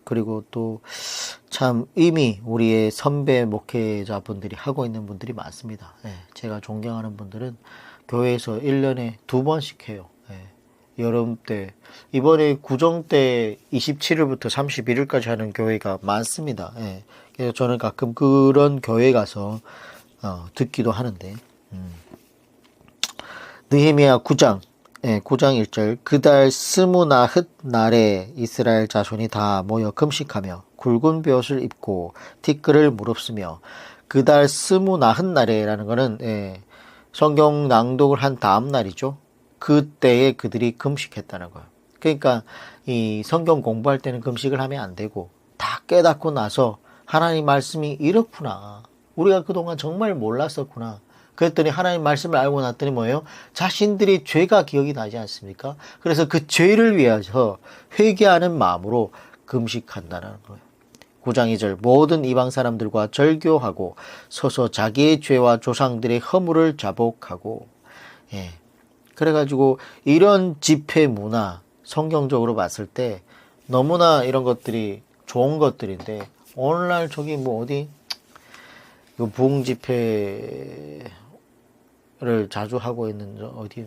그리고 또 참 이미 우리의 선배 목회자분들이 하고 있는 분들이 많습니다. 제가 존경하는 분들은 교회에서 1년에 2번씩 해요. 여름 때 이번에 구정 때 27일부터 31일까지 하는 교회가 많습니다. 그래서 저는 가끔 그런 교회 가서 듣기도 하는데 느헤미야 9장 9장 1절 그달 스무나흣 날에 이스라엘 자손이 다 모여 금식하며 굵은 벼옷을 입고 티끌을 무릅쓰며 그달 스무나흣 날에라는 거는 성경 낭독을 한 다음 날이죠. 그때에 그들이 금식했다는 거예요. 그러니까 이 성경 공부할 때는 금식을 하면 안 되고 다 깨닫고 나서 하나님 말씀이 이렇구나. 우리가 그동안 정말 몰랐었구나. 그랬더니 하나님 말씀을 알고 났더니 뭐예요? 자신들이 죄가 기억이 나지 않습니까? 그래서 그 죄를 위해서 회개하는 마음으로 금식한다는 거예요. 9장 2절 모든 이방 사람들과 절교하고 서서 자기의 죄와 조상들의 허물을 자복하고 그래가지고 이런 집회 문화 성경적으로 봤을 때 너무나 이런 것들이 좋은 것들인데 오늘날 저기 뭐 어디 부흥 집회를 자주 하고 있는 어디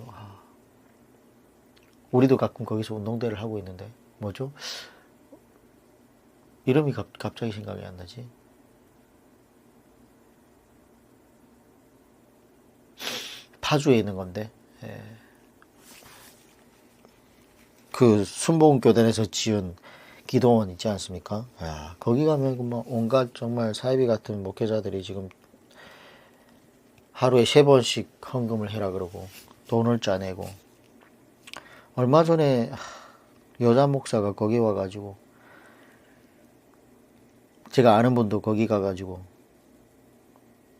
우리도 가끔 거기서 운동대를 하고 있는데 뭐죠? 이름이 갑자기 생각이 안 나지? 파주에 있는 건데 그 순복음교단에서 지은 기도원 있지 않습니까? 거기 가면 뭐 온갖 정말 사이비 같은 목회자들이 지금 하루에 3번씩 헌금을 해라 그러고 돈을 짜내고 얼마 전에 여자 목사가 거기 와가지고 제가 아는 분도 거기 가가지고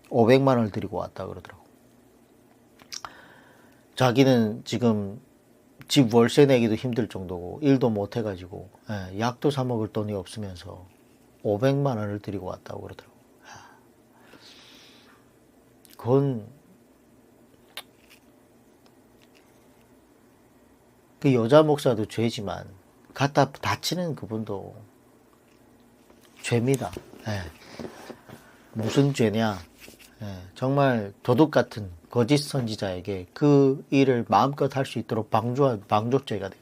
500만 원을 드리고 왔다 그러더라고. 자기는 지금 집 월세 내기도 힘들 정도고 일도 못 해가지고 약도 사 먹을 돈이 없으면서 500만 원을 드리고 왔다고 그러더라고. 그건 그 여자 목사도 죄지만 갖다 다치는 그분도 죄입니다. 무슨 죄냐? 정말 도둑 같은 거짓 선지자에게 그 일을 마음껏 할 수 있도록 방조죄가 돼요.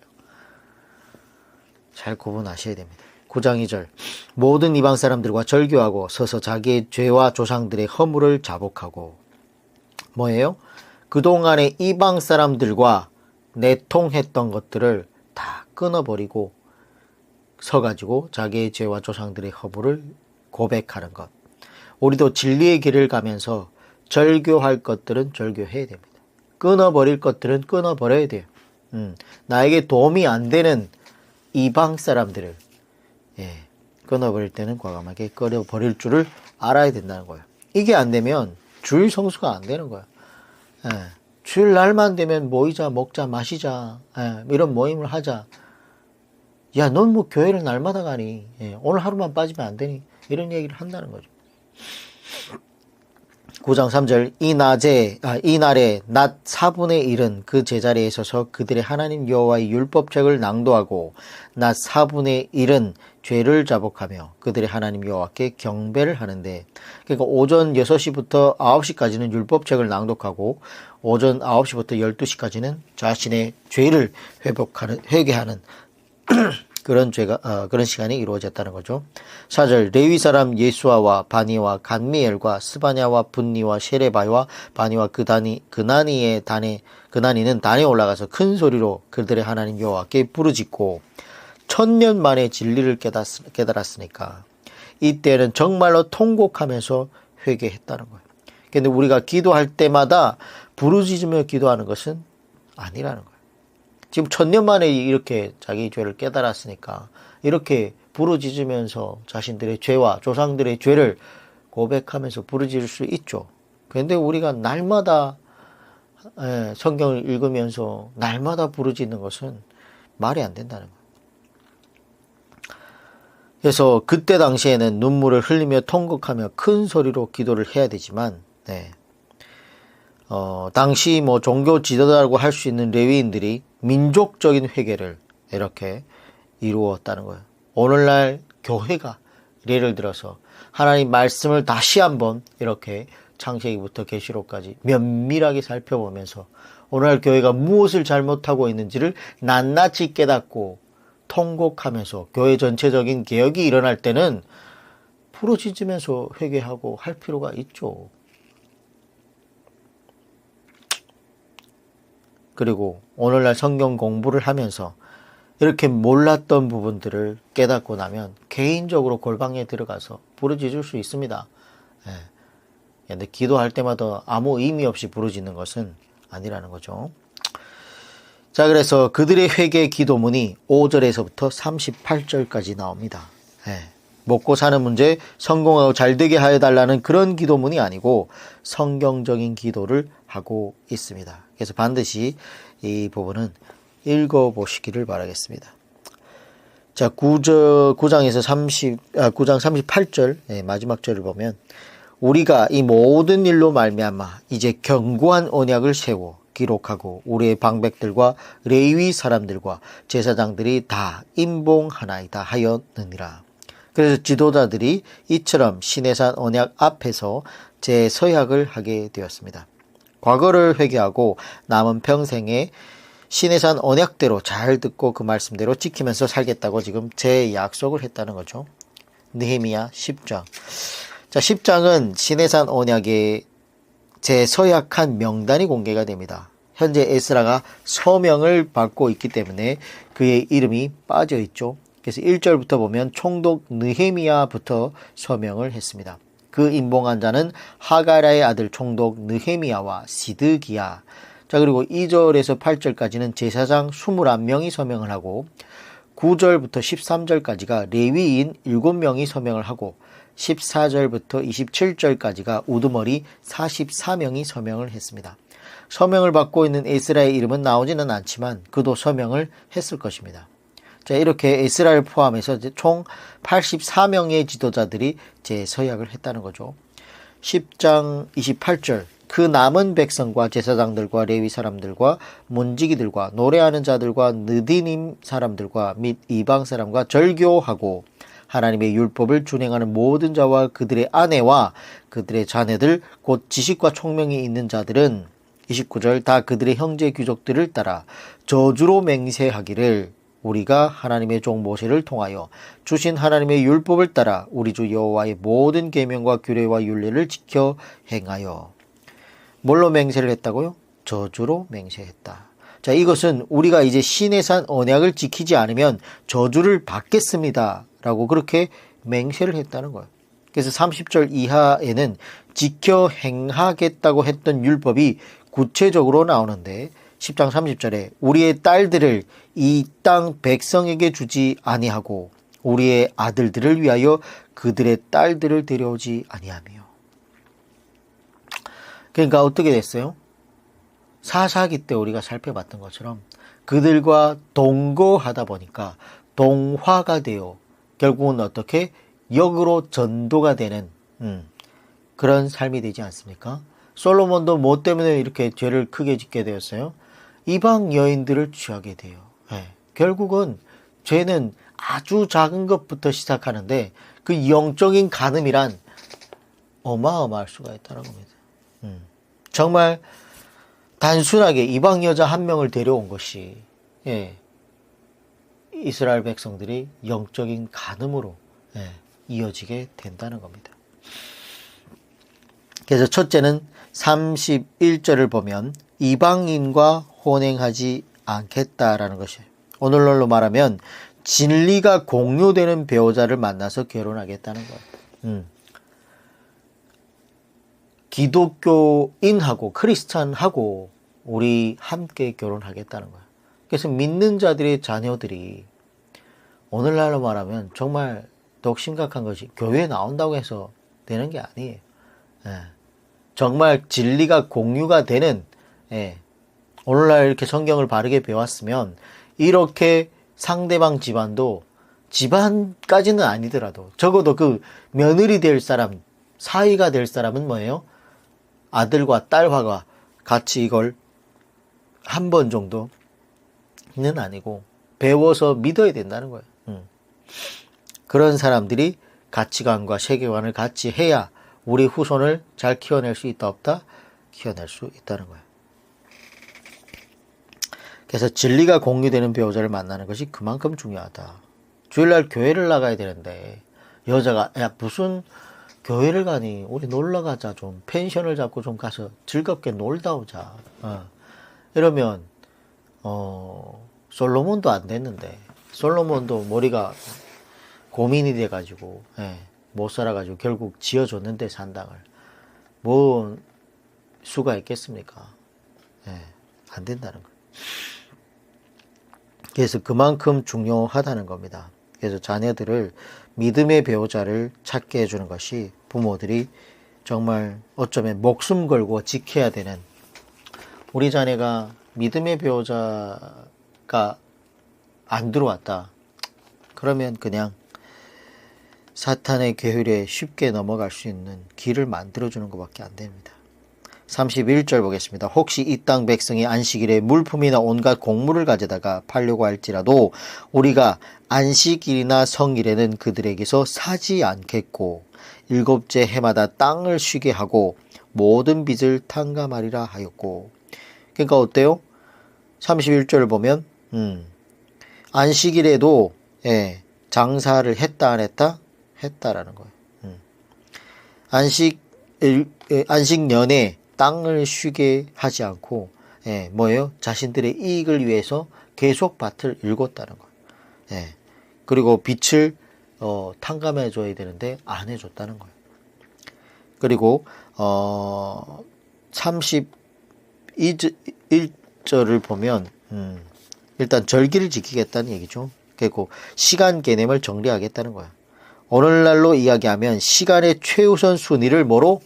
잘 구분하셔야 됩니다. 9장 2절 모든 이방 사람들과 절교하고 서서 자기의 죄와 조상들의 허물을 자복하고 뭐예요? 그동안의 이방 사람들과 내통했던 것들을 다 끊어버리고 서가지고 자기의 죄와 조상들의 허물을 고백하는 것. 우리도 진리의 길을 가면서 절교할 것들은 절교해야 됩니다. 끊어버릴 것들은 끊어버려야 돼요. 나에게 도움이 안 되는 이방 사람들을 끊어버릴 때는 과감하게 끊어버릴 줄을 알아야 된다는 거예요. 이게 안 되면 주일 성수가 안 되는 거예요. 주일 날만 되면 모이자 먹자 마시자 이런 모임을 하자. 야, 넌 뭐 교회를 날마다 가니? 오늘 하루만 빠지면 안 되니? 이런 얘기를 한다는 거죠. 9장 3절 이 날에 낮 4분의 1은 그 제자리에 서서 그들의 하나님 여호와의 율법책을 낭독하고 낮 4분의 1은 죄를 자복하며 그들의 하나님 여호와께 경배를 하는데 그러니까 오전 6시부터 9시까지는 율법책을 낭독하고 오전 9시부터 12시까지는 자신의 죄를 회개하는 그런 시간이 이루어졌다는 거죠. 4절 레위 사람 예수아와 바니와 간미엘과 스바냐와 분니와 셰레바와 바니와 그나니는 단에 올라가서 큰 소리로 그들의 하나님 여호와께 부르짖고 1000년 만에 진리를 깨달았으니까 이때는 정말로 통곡하면서 회개했다는 거예요. 근데 우리가 기도할 때마다 부르짖으며 기도하는 것은 아니라는 거예요. 지금 1000년 만에 이렇게 자기 죄를 깨달았으니까 이렇게 부르짖으면서 자신들의 죄와 조상들의 죄를 고백하면서 부르짖을 수 있죠. 그런데 우리가 날마다 성경을 읽으면서 날마다 부르짖는 것은 말이 안 된다는 거예요. 그래서 그때 당시에는 눈물을 흘리며 통곡하며 큰 소리로 기도를 해야 되지만, 당시 뭐 종교 지도자라고 할 수 있는 레위인들이 민족적인 회개를 이렇게 이루었다는 거예요. 오늘날 교회가 예를 들어서 하나님 말씀을 다시 한번 이렇게 창세기부터 계시록까지 면밀하게 살펴보면서 오늘날 교회가 무엇을 잘못하고 있는지를 낱낱이 깨닫고 통곡하면서 교회 전체적인 개혁이 일어날 때는 부르짖으면서 회개하고 할 필요가 있죠. 그리고 오늘날 성경 공부를 하면서 이렇게 몰랐던 부분들을 깨닫고 나면 개인적으로 골방에 들어가서 부르짖을 수 있습니다. 근데 기도할 때마다 아무 의미 없이 부르짖는 것은 아니라는 거죠. 자, 그래서 그들의 회개 기도문이 5절에서부터 38절까지 나옵니다. 먹고 사는 문제 성공하고 잘되게 하여 달라는 그런 기도문이 아니고 성경적인 기도를 하고 있습니다. 그래서 반드시 이 부분은 읽어보시기를 바라겠습니다. 자, 9장에서 9장 38절 마지막 절을 보면 우리가 이 모든 일로 말미암아 이제 견고한 언약을 세워 기록하고 우리의 방백들과 레위 사람들과 제사장들이 다 임봉하나이다 하였느니라. 그래서 지도자들이 이처럼 시내산 언약 앞에서 제서약을 하게 되었습니다. 과거를 회개하고 남은 평생에 시내산 언약대로 잘 듣고 그 말씀대로 지키면서 살겠다고 지금 재약속을 했다는 거죠. 느헤미야 10장. 자, 10장은 시내산 언약의 재서약한 명단이 공개가 됩니다. 현재 에스라가 서명을 받고 있기 때문에 그의 이름이 빠져 있죠. 그래서 1절부터 보면 총독 느헤미야부터 서명을 했습니다. 그 임봉한 자는 하가라의 아들 총독 느헤미야와 시드기야. 자, 그리고 2절에서 8절까지는 제사장 21명이 서명을 하고 9절부터 13절까지가 레위인 7명이 서명을 하고 14절부터 27절까지가 우두머리 44명이 서명을 했습니다. 서명을 받고 있는 에스라의 이름은 나오지는 않지만 그도 서명을 했을 것입니다. 자, 이렇게 에스라를 포함해서 총 84명의 지도자들이 재서약을 했다는 거죠. 10장 28절 그 남은 백성과 제사장들과 레위 사람들과 문지기들과 노래하는 자들과 느디님 사람들과 및 이방 사람과 절교하고 하나님의 율법을 준행하는 모든 자와 그들의 아내와 그들의 자녀들 곧 지식과 총명이 있는 자들은 29절 다 그들의 형제 귀족들을 따라 저주로 맹세하기를 우리가 하나님의 종 모세를 통하여 주신 하나님의 율법을 따라 우리 주 여호와의 모든 계명과 규례와 율례를 지켜 행하여. 뭘로 맹세를 했다고요? 저주로 맹세했다. 자, 이것은 우리가 이제 시내산 언약을 지키지 않으면 저주를 받겠습니다 라고 그렇게 맹세를 했다는 거예요. 그래서 30절 이하에는 지켜 행하겠다고 했던 율법이 구체적으로 나오는데 10장 30절에 우리의 딸들을 이 땅 백성에게 주지 아니하고 우리의 아들들을 위하여 그들의 딸들을 데려오지 아니하며. 그러니까 어떻게 됐어요? 사사기 때 우리가 살펴봤던 것처럼 그들과 동거하다 보니까 동화가 되어 결국은 어떻게 역으로 전도가 되는 그런 삶이 되지 않습니까? 솔로몬도 뭐 때문에 이렇게 죄를 크게 짓게 되었어요? 이방 여인들을 취하게 돼요. 결국은 죄는 아주 작은 것부터 시작하는데 그 영적인 간음이란 어마어마할 수가 있다는 겁니다. 정말 단순하게 이방 여자 한 명을 데려온 것이 이스라엘 백성들이 영적인 간음으로 이어지게 된다는 겁니다. 그래서 첫째는 31절을 보면 이방인과 혼행하지 않겠다라는 것이에요. 오늘날로 말하면 진리가 공유되는 배우자를 만나서 결혼하겠다는 거예요. 기독교인하고 크리스찬하고 우리 함께 결혼하겠다는 거예요. 그래서 믿는 자들의 자녀들이 오늘날로 말하면 정말 더욱 심각한 것이 교회에 나온다고 해서 되는 게 아니에요. 예. 정말 진리가 공유가 되는, 예. 오늘날 이렇게 성경을 바르게 배웠으면 이렇게 상대방 집안도, 집안까지는 아니더라도 적어도 그 며느리 될 사람, 사위가 될 사람은 뭐예요? 아들과 딸과 같이 이걸 한 번 정도는 아니고 배워서 믿어야 된다는 거예요. 그런 사람들이 가치관과 세계관을 같이 해야 우리 후손을 잘 키워낼 수 있다 없다? 키워낼 수 있다는 거예요. 그래서 진리가 공유되는 배우자를 만나는 것이 그만큼 중요하다. 주일날 교회를 나가야 되는데 여자가 야 무슨 교회를 가니 우리 놀러 가자, 좀 펜션을 잡고 좀 가서 즐겁게 놀다 오자. 이러면 솔로몬도 안 됐는데, 솔로몬도 머리가 고민이 돼가지고 못 살아가지고 결국 지어줬는데 산당을 뭐 수가 있겠습니까? 안 된다는 거예요. 그래서 그만큼 중요하다는 겁니다. 그래서 자녀들을 믿음의 배우자를 찾게 해주는 것이 부모들이 정말 어쩌면 목숨 걸고 지켜야 되는, 우리 자녀가 믿음의 배우자가 안 들어왔다. 그러면 그냥 사탄의 계율에 쉽게 넘어갈 수 있는 길을 만들어주는 것밖에 안 됩니다. 31절 보겠습니다. 혹시 이 땅 백성이 안식일에 물품이나 온갖 곡물을 가져다가 팔려고 할지라도 우리가 안식일이나 성일에는 그들에게서 사지 않겠고 일곱째 해마다 땅을 쉬게 하고 모든 빚을 탕감하리라 하였고. 그러니까 어때요? 31절을 보면 안식일에도 장사를 했다 안 했다? 했다라는 거예요. 안식년에 땅을 쉬게 하지 않고 뭐예요? 자신들의 이익을 위해서 계속 밭을 일궜다는 거예요. 그리고 빚을 탕감해 줘야 되는데 안 해줬다는 거예요. 그리고 31절을 보면 일단 절기를 지키겠다는 얘기죠. 그리고 시간 개념을 정리하겠다는 거예요. 오늘날로 이야기하면 시간의 최우선 순위를 뭐로?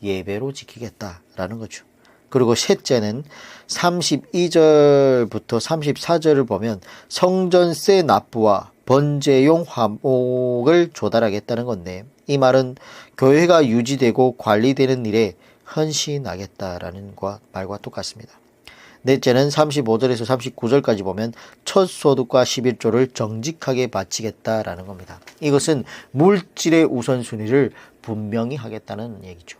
예배로 지키겠다라는 거죠. 그리고 셋째는 32절부터 34절을 보면 성전세 납부와 번제용 화목을 조달하겠다는 건데, 이 말은 교회가 유지되고 관리되는 일에 헌신하겠다라는 말과 똑같습니다. 넷째는 35절에서 39절까지 보면 첫 소득과 11조를 정직하게 바치겠다라는 겁니다. 이것은 물질의 우선순위를 분명히 하겠다는 얘기죠.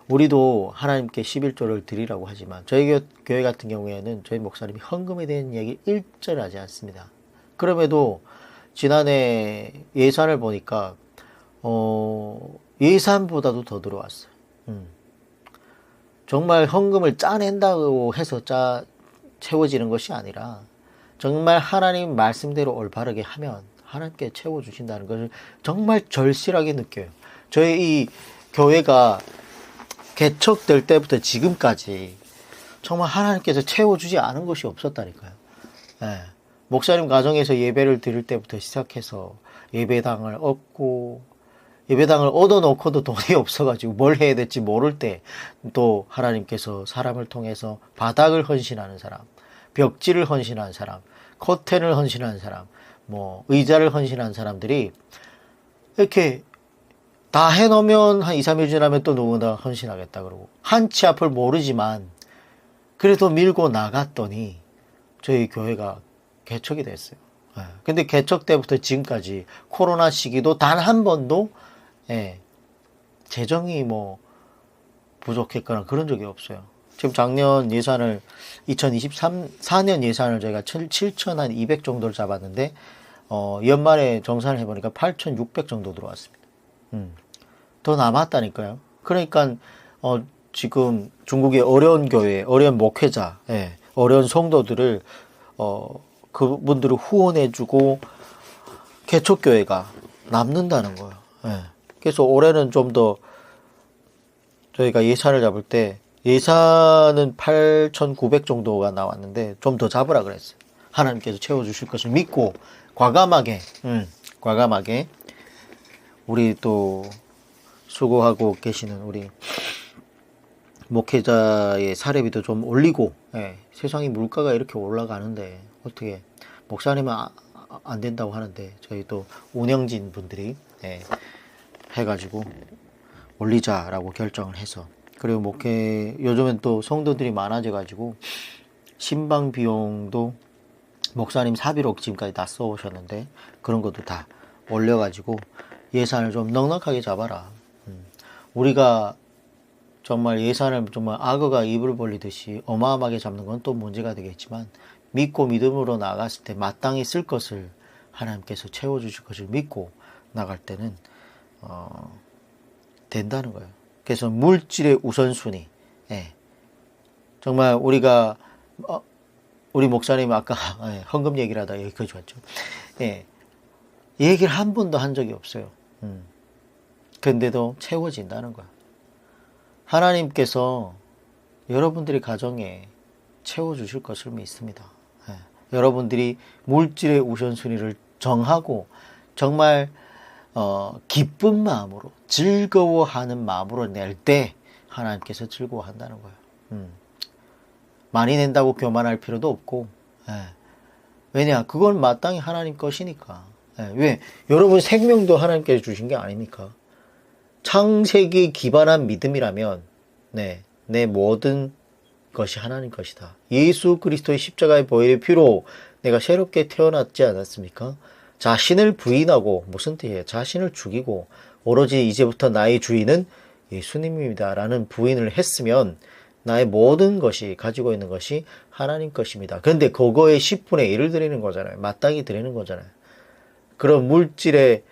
우리도 하나님께 11조를 드리라고 하지만 저희 교회 같은 경우에는 저희 목사님이 헌금에 대한 얘기 일절 하지 않습니다. 그럼에도 지난해 예산을 보니까 예산보다도 더 들어왔어요. 정말 헌금을 짜낸다고 해서 채워지는 것이 아니라 정말 하나님 말씀대로 올바르게 하면 하나님께 채워주신다는 것을 정말 절실하게 느껴요. 저희 이 교회가 개척될 때부터 지금까지 정말 하나님께서 채워주지 않은 것이 없었다니까요. 목사님 가정에서 예배를 드릴 때부터 시작해서 예배당을 얻어놓고도 돈이 없어가지고 뭘 해야 될지 모를 때 또 하나님께서 사람을 통해서 바닥을 헌신하는 사람, 벽지를 헌신하는 사람, 커튼을 헌신하는 사람, 의자를 헌신하는 사람들이 이렇게 다 해놓으면 한 2, 3일 지나면 또 누구나 헌신하겠다 그러고 한치 앞을 모르지만 그래도 밀고 나갔더니 저희 교회가 개척이 됐어요. 근데 개척 때부터 지금까지 코로나 시기도 단 한 번도 재정이 부족했거나 그런 적이 없어요. 지금 작년 예산을 2023년 예산을 저희가 7,200 정도를 잡았는데 연말에 정산을 해보니까 8,600 정도 들어왔습니다. 더 남았다니까요. 그러니까 지금 중국의 어려운 교회, 어려운 목회자, 어려운 성도들을 그분들을 후원해주고 개척교회가 남는다는 거예요. 그래서 올해는 좀 더 저희가 예산을 잡을 때 예산은 8,900 정도가 나왔는데 좀 더 잡으라 그랬어요. 하나님께서 채워주실 것을 믿고 과감하게 우리 또 수고하고 계시는 우리 목회자의 사례비도 좀 올리고, 세상이 물가가 이렇게 올라가는데 어떻게 목사님은 안 된다고 하는데 저희 또 운영진 분들이 해가지고 올리자라고 결정을 해서, 그리고 요즘엔 또 성도들이 많아져가지고 신방 비용도 목사님 사비로 지금까지 다 써오셨는데 그런 것도 다 올려가지고 예산을 좀 넉넉하게 잡아라. 우리가 정말 예산을 정말 악어가 이불 벌리듯이 어마어마하게 잡는 건 또 문제가 되겠지만, 믿고 믿음으로 나갔을 때 마땅히 쓸 것을 하나님께서 채워주실 것을 믿고 나갈 때는 된다는 거예요. 그래서 물질의 우선순위, 정말 우리가 우리 목사님 아까 헌금 얘기를 하다 여기까지 왔죠. 얘기를 한 번도 한 적이 없어요. 근데도 채워진다는 거야. 하나님께서 여러분들의 가정에 채워주실 것을 믿습니다. 여러분들이 물질의 우선순위를 정하고 정말 기쁜 마음으로, 즐거워하는 마음으로 낼 때 하나님께서 즐거워한다는 거예요. 많이 낸다고 교만할 필요도 없고, 왜냐, 그건 마땅히 하나님 것이니까. 왜? 여러분 생명도 하나님께서 주신 게 아닙니까? 창세기에 기반한 믿음이라면 내 모든 것이 하나님 것이다. 예수 그리스도의 십자가의 보혈의 피로 내가 새롭게 태어났지 않았습니까? 자신을 부인하고, 무슨 뜻이에요? 자신을 죽이고 오로지 이제부터 나의 주인은 예수님입니다 라는 부인을 했으면 나의 모든 것이, 가지고 있는 것이 하나님 것입니다. 그런데 그거에 10분의 1을 드리는 거잖아요. 마땅히 드리는 거잖아요. 그런 물질의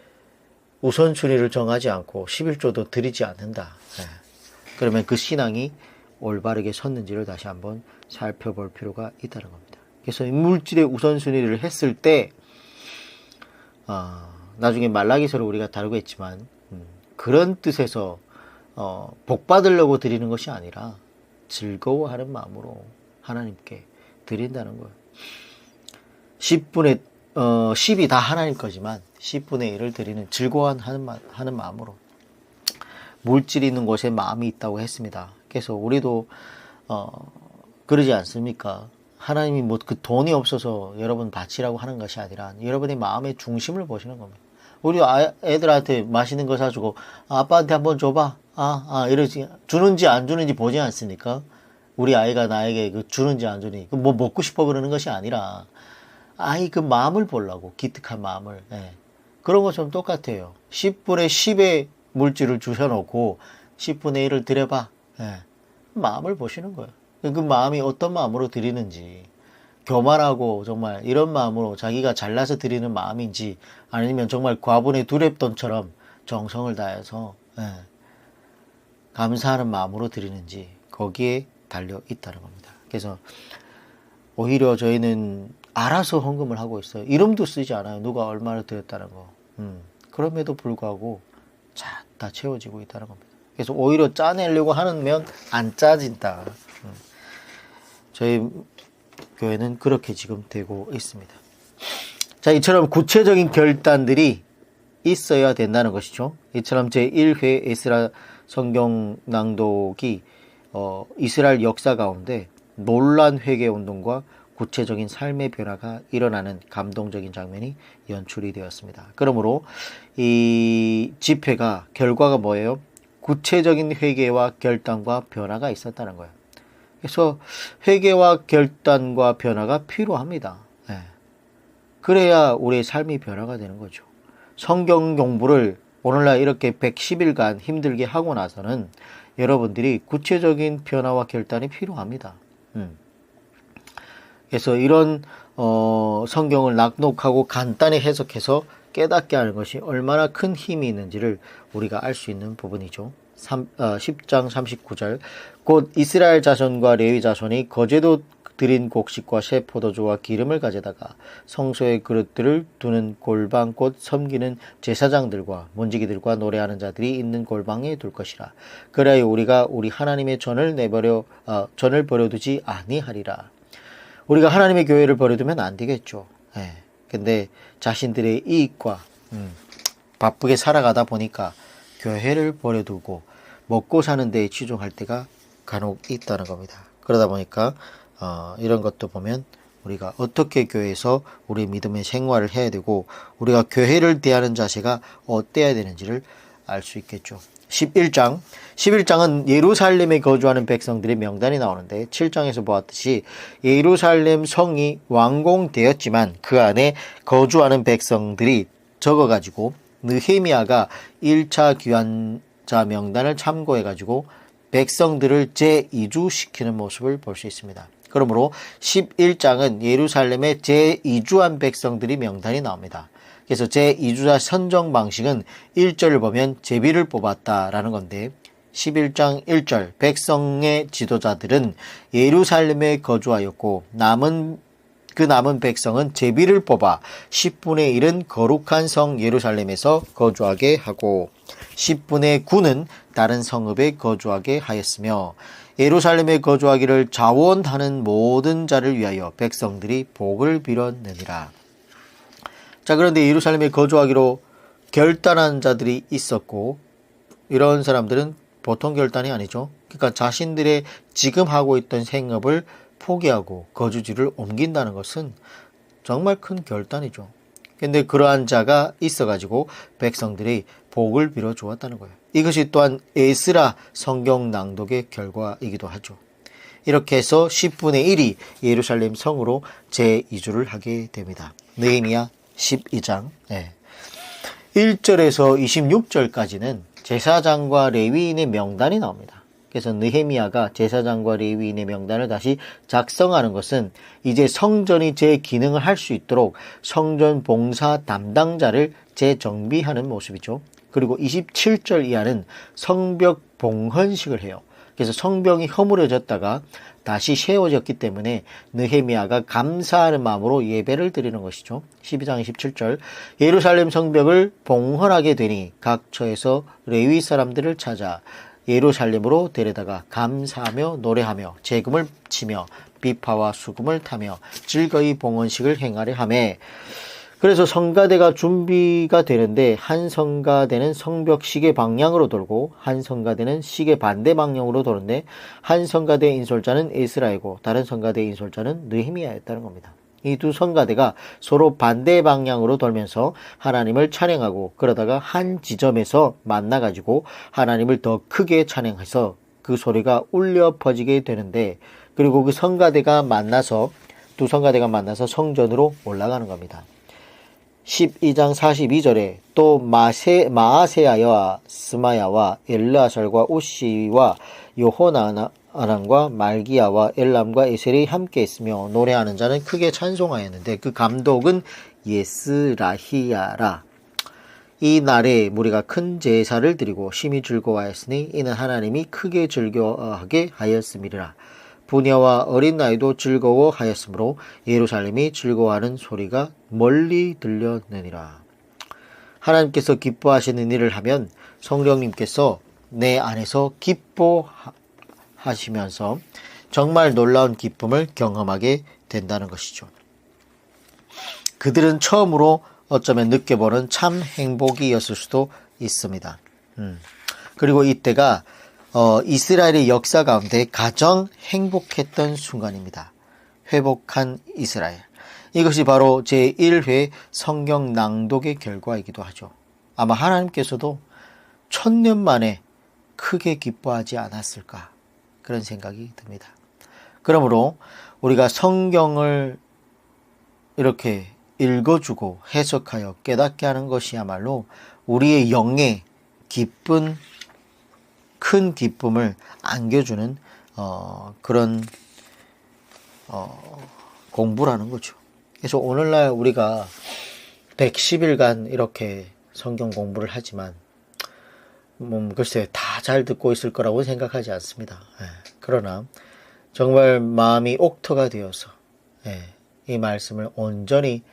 우선순위를 정하지 않고 11조도 드리지 않는다. 그러면 그 신앙이 올바르게 섰는지를 다시 한번 살펴볼 필요가 있다는 겁니다. 그래서 물질의 우선순위를 했을 때, 나중에 말라기서를 우리가 다루겠지만, 그런 뜻에서 복 받으려고 드리는 것이 아니라 즐거워하는 마음으로 하나님께 드린다는 거예요. 10이 다 하나님 거지만 10분의 1을 드리는 즐거워하는 마음으로, 물질이 있는 곳에 마음이 있다고 했습니다. 그래서 우리도 그러지 않습니까? 하나님이 뭐 그 돈이 없어서 여러분 바치라고 하는 것이 아니라 여러분의 마음의 중심을 보시는 겁니다. 우리 애들한테 맛있는 거 사주고 아빠한테 한번 줘봐, 이러지, 주는지 안 주는지 보지 않습니까? 우리 아이가 나에게 그 주는지 안 주는지, 뭐 먹고 싶어 그러는 것이 아니라 아이 그 마음을 보려고, 기특한 마음을. 그런 것처럼 똑같아요. 10분의 10의 물질을 주셔놓고 10분의 1을 드려봐. 마음을 보시는 거예요. 그 마음이 어떤 마음으로 드리는지, 교만하고 정말 이런 마음으로 자기가 잘나서 드리는 마음인지, 아니면 정말 과분의 두랩돈처럼 정성을 다해서 감사하는 마음으로 드리는지, 거기에 달려 있다는 겁니다. 그래서 오히려 저희는 알아서 헌금을 하고 있어요. 이름도 쓰지 않아요. 누가 얼마를 드렸다는 거. 그럼에도 불구하고 다 채워지고 있다는 겁니다. 그래서 오히려 짜내려고 하면 안 짜진다. 저희 교회는 그렇게 지금 되고 있습니다. 자, 이처럼 구체적인 결단들이 있어야 된다는 것이죠. 이처럼 제1회 에스라 성경 낭독이 이스라엘 역사 가운데 놀란 회개 운동과 구체적인 삶의 변화가 일어나는 감동적인 장면이 연출이 되었습니다. 그러므로 이 집회가 결과가 뭐예요? 구체적인 회개와 결단과 변화가 있었다는 거예요. 그래서 회개와 결단과 변화가 필요합니다. 그래야 우리의 삶이 변화가 되는 거죠. 성경 공부를 오늘날 이렇게 110일간 힘들게 하고 나서는 여러분들이 구체적인 변화와 결단이 필요합니다. 그래서 이런 성경을 낭독하고 간단히 해석해서 깨닫게 하는 것이 얼마나 큰 힘이 있는지를 우리가 알 수 있는 부분이죠. 10장 39절 곧 이스라엘 자손과 레위 자손이 거제도 드린 곡식과 새 포도주와 기름을 가져다가 성소의 그릇들을 두는 골방 곧 섬기는 제사장들과 문지기들과 노래하는 자들이 있는 골방에 둘 것이라. 그래야 우리가 우리 하나님의 전을 버려두지 아니하리라. 우리가 하나님의 교회를 버려두면 안 되겠죠. 근데 자신들의 이익과 바쁘게 살아가다 보니까 교회를 버려두고 먹고 사는 데에 치중할 때가 간혹 있다는 겁니다. 그러다 보니까 이런 것도 보면 우리가 어떻게 교회에서 우리 믿음의 생활을 해야 되고 우리가 교회를 대하는 자세가 어때야 되는지를 알 수 있겠죠. 11장은 예루살렘에 거주하는 백성들의 명단이 나오는데 7장에서 보았듯이 예루살렘 성이 완공되었지만 그 안에 거주하는 백성들이 적어가지고 느헤미야가 1차 귀환자 명단을 참고해가지고 백성들을 재-이주시키는 모습을 볼 수 있습니다. 그러므로 11장은 예루살렘에 재-이주한 백성들이 명단이 나옵니다. 그래서 재-이주자 선정 방식은 1절을 보면 제비를 뽑았다라는 건데 11장 1절 백성의 지도자들은 예루살렘에 거주하였고 남은 백성은 제비를 뽑아 10분의 1은 거룩한 성 예루살렘에서 거주하게 하고 10분의 9는 다른 성읍에 거주하게 하였으며 예루살렘에 거주하기를 자원하는 모든 자를 위하여 백성들이 복을 빌었느니라. 자, 그런데 예루살렘에 거주하기로 결단한 자들이 있었고 이런 사람들은 보통 결단이 아니죠. 그러니까 자신들의 지금 하고 있던 생업을 포기하고 거주지를 옮긴다는 것은 정말 큰 결단이죠. 근데 그러한 자가 있어가지고 백성들이 복을 빌어 주었다는 거예요. 이것이 또한 에스라 성경 낭독의 결과이기도 하죠. 이렇게 해서 10분의 1이 예루살렘 성으로 재-이주를 하게 됩니다. 느헤미야 12장 1절에서 26절까지는 제사장과 레위인의 명단이 나옵니다. 그래서 느헤미야가 제사장과 레위인의 명단을 다시 작성하는 것은 이제 성전이 제 기능을 할 수 있도록 성전 봉사 담당자를 재정비하는 모습이죠. 그리고 27절 이하는 성벽 봉헌식을 해요. 그래서 성벽이 허물어졌다가 다시 세워졌기 때문에 느헤미야가 감사하는 마음으로 예배를 드리는 것이죠. 12장 27절 예루살렘 성벽을 봉헌하게 되니 각 처에서 레위 사람들을 찾아 예루살렘으로 데려다가 감사하며 노래하며 재금을 치며 비파와 수금을 타며 즐거이 봉헌식을 행하려 하매 그래서 성가대가 준비가 되는데 한 성가대는 성벽 시계 방향으로 돌고 한 성가대는 시계 반대 방향으로 도는데 한 성가대 인솔자는 에스라이고 다른 성가대 인솔자는 느헤미야였다는 겁니다. 이 두 성가대가 서로 반대 방향으로 돌면서 하나님을 찬양하고 그러다가 한 지점에서 만나가지고 하나님을 더 크게 찬양해서 그 소리가 울려 퍼지게 되는데 그리고 그 두 성가대가 만나서 성전으로 올라가는 겁니다. 12장 42절에 또 마아세야와 스마야와 엘르아살과 우시와 요호나난과 말기야와 엘람과 에셀이 함께 있으며 노래하는 자는 크게 찬송하였는데 그 감독은 예스라히야라. 이 날에 무리가 큰 제사를 드리고 심히 즐거워하였으니 이는 하나님이 크게 즐거워하게 하였음이라. 부녀와 어린 나이도 즐거워하였으므로 예루살렘이 즐거워하는 소리가 멀리 들렸느니라. 하나님께서 기뻐하시는 일을 하면 성령님께서 내 안에서 기뻐하시면서 정말 놀라운 기쁨을 경험하게 된다는 것이죠. 그들은 처음으로 어쩌면 느껴보는 참 행복이었을 수도 있습니다. 그리고 이때가 이스라엘의 역사 가운데 가장 행복했던 순간입니다. 회복한 이스라엘. 이것이 바로 제1회 성경 낭독의 결과이기도 하죠. 아마 하나님께서도 1000년 만에 크게 기뻐하지 않았을까 그런 생각이 듭니다. 그러므로 우리가 성경을 이렇게 읽어주고 해석하여 깨닫게 하는 것이야말로 우리의 영에 큰 기쁨을 안겨주는 그런 공부라는 거죠. 그래서 오늘날 우리가 110일간 이렇게 성경 공부를 하지만 글쎄 다 잘 듣고 있을 거라고 생각하지 않습니다. 그러나 정말 마음이 옥토가 되어서 예, 이 말씀을 온전히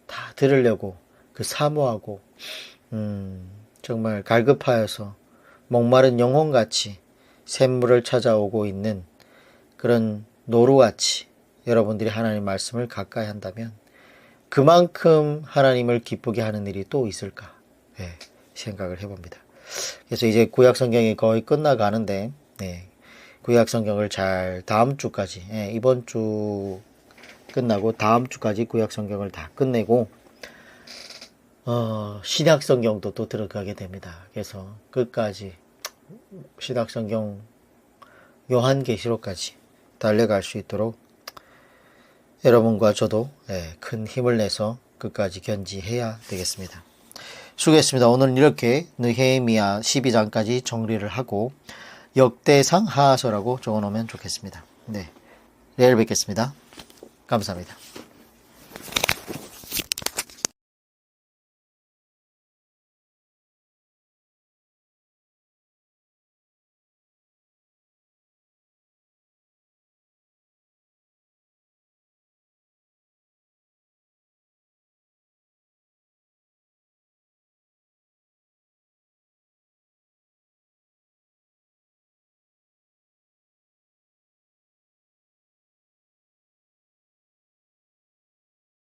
다 들으려고 그 사모하고 정말 갈급하여서 목마른 영혼같이 샘물을 찾아오고 있는 그런 노루같이 여러분들이 하나님 말씀을 가까이 한다면 그만큼 하나님을 기쁘게 하는 일이 또 있을까 생각을 해봅니다. 그래서 이제 구약 성경이 거의 끝나가는데 구약 성경을 잘 다음 주까지 이번 주 끝나고 다음 주까지 구약 성경을 다 끝내고 신약 성경도 또 들어가게 됩니다. 그래서 끝까지 신약 성경 요한계시록까지 달려갈 수 있도록 여러분과 저도 큰 힘을 내서 끝까지 견지해야 되겠습니다. 수고했습니다. 오늘은 이렇게 느헤미야 12장까지 정리를 하고 역대상 하하서라고 적어놓으면 좋겠습니다. 내일 뵙겠습니다. 감사합니다.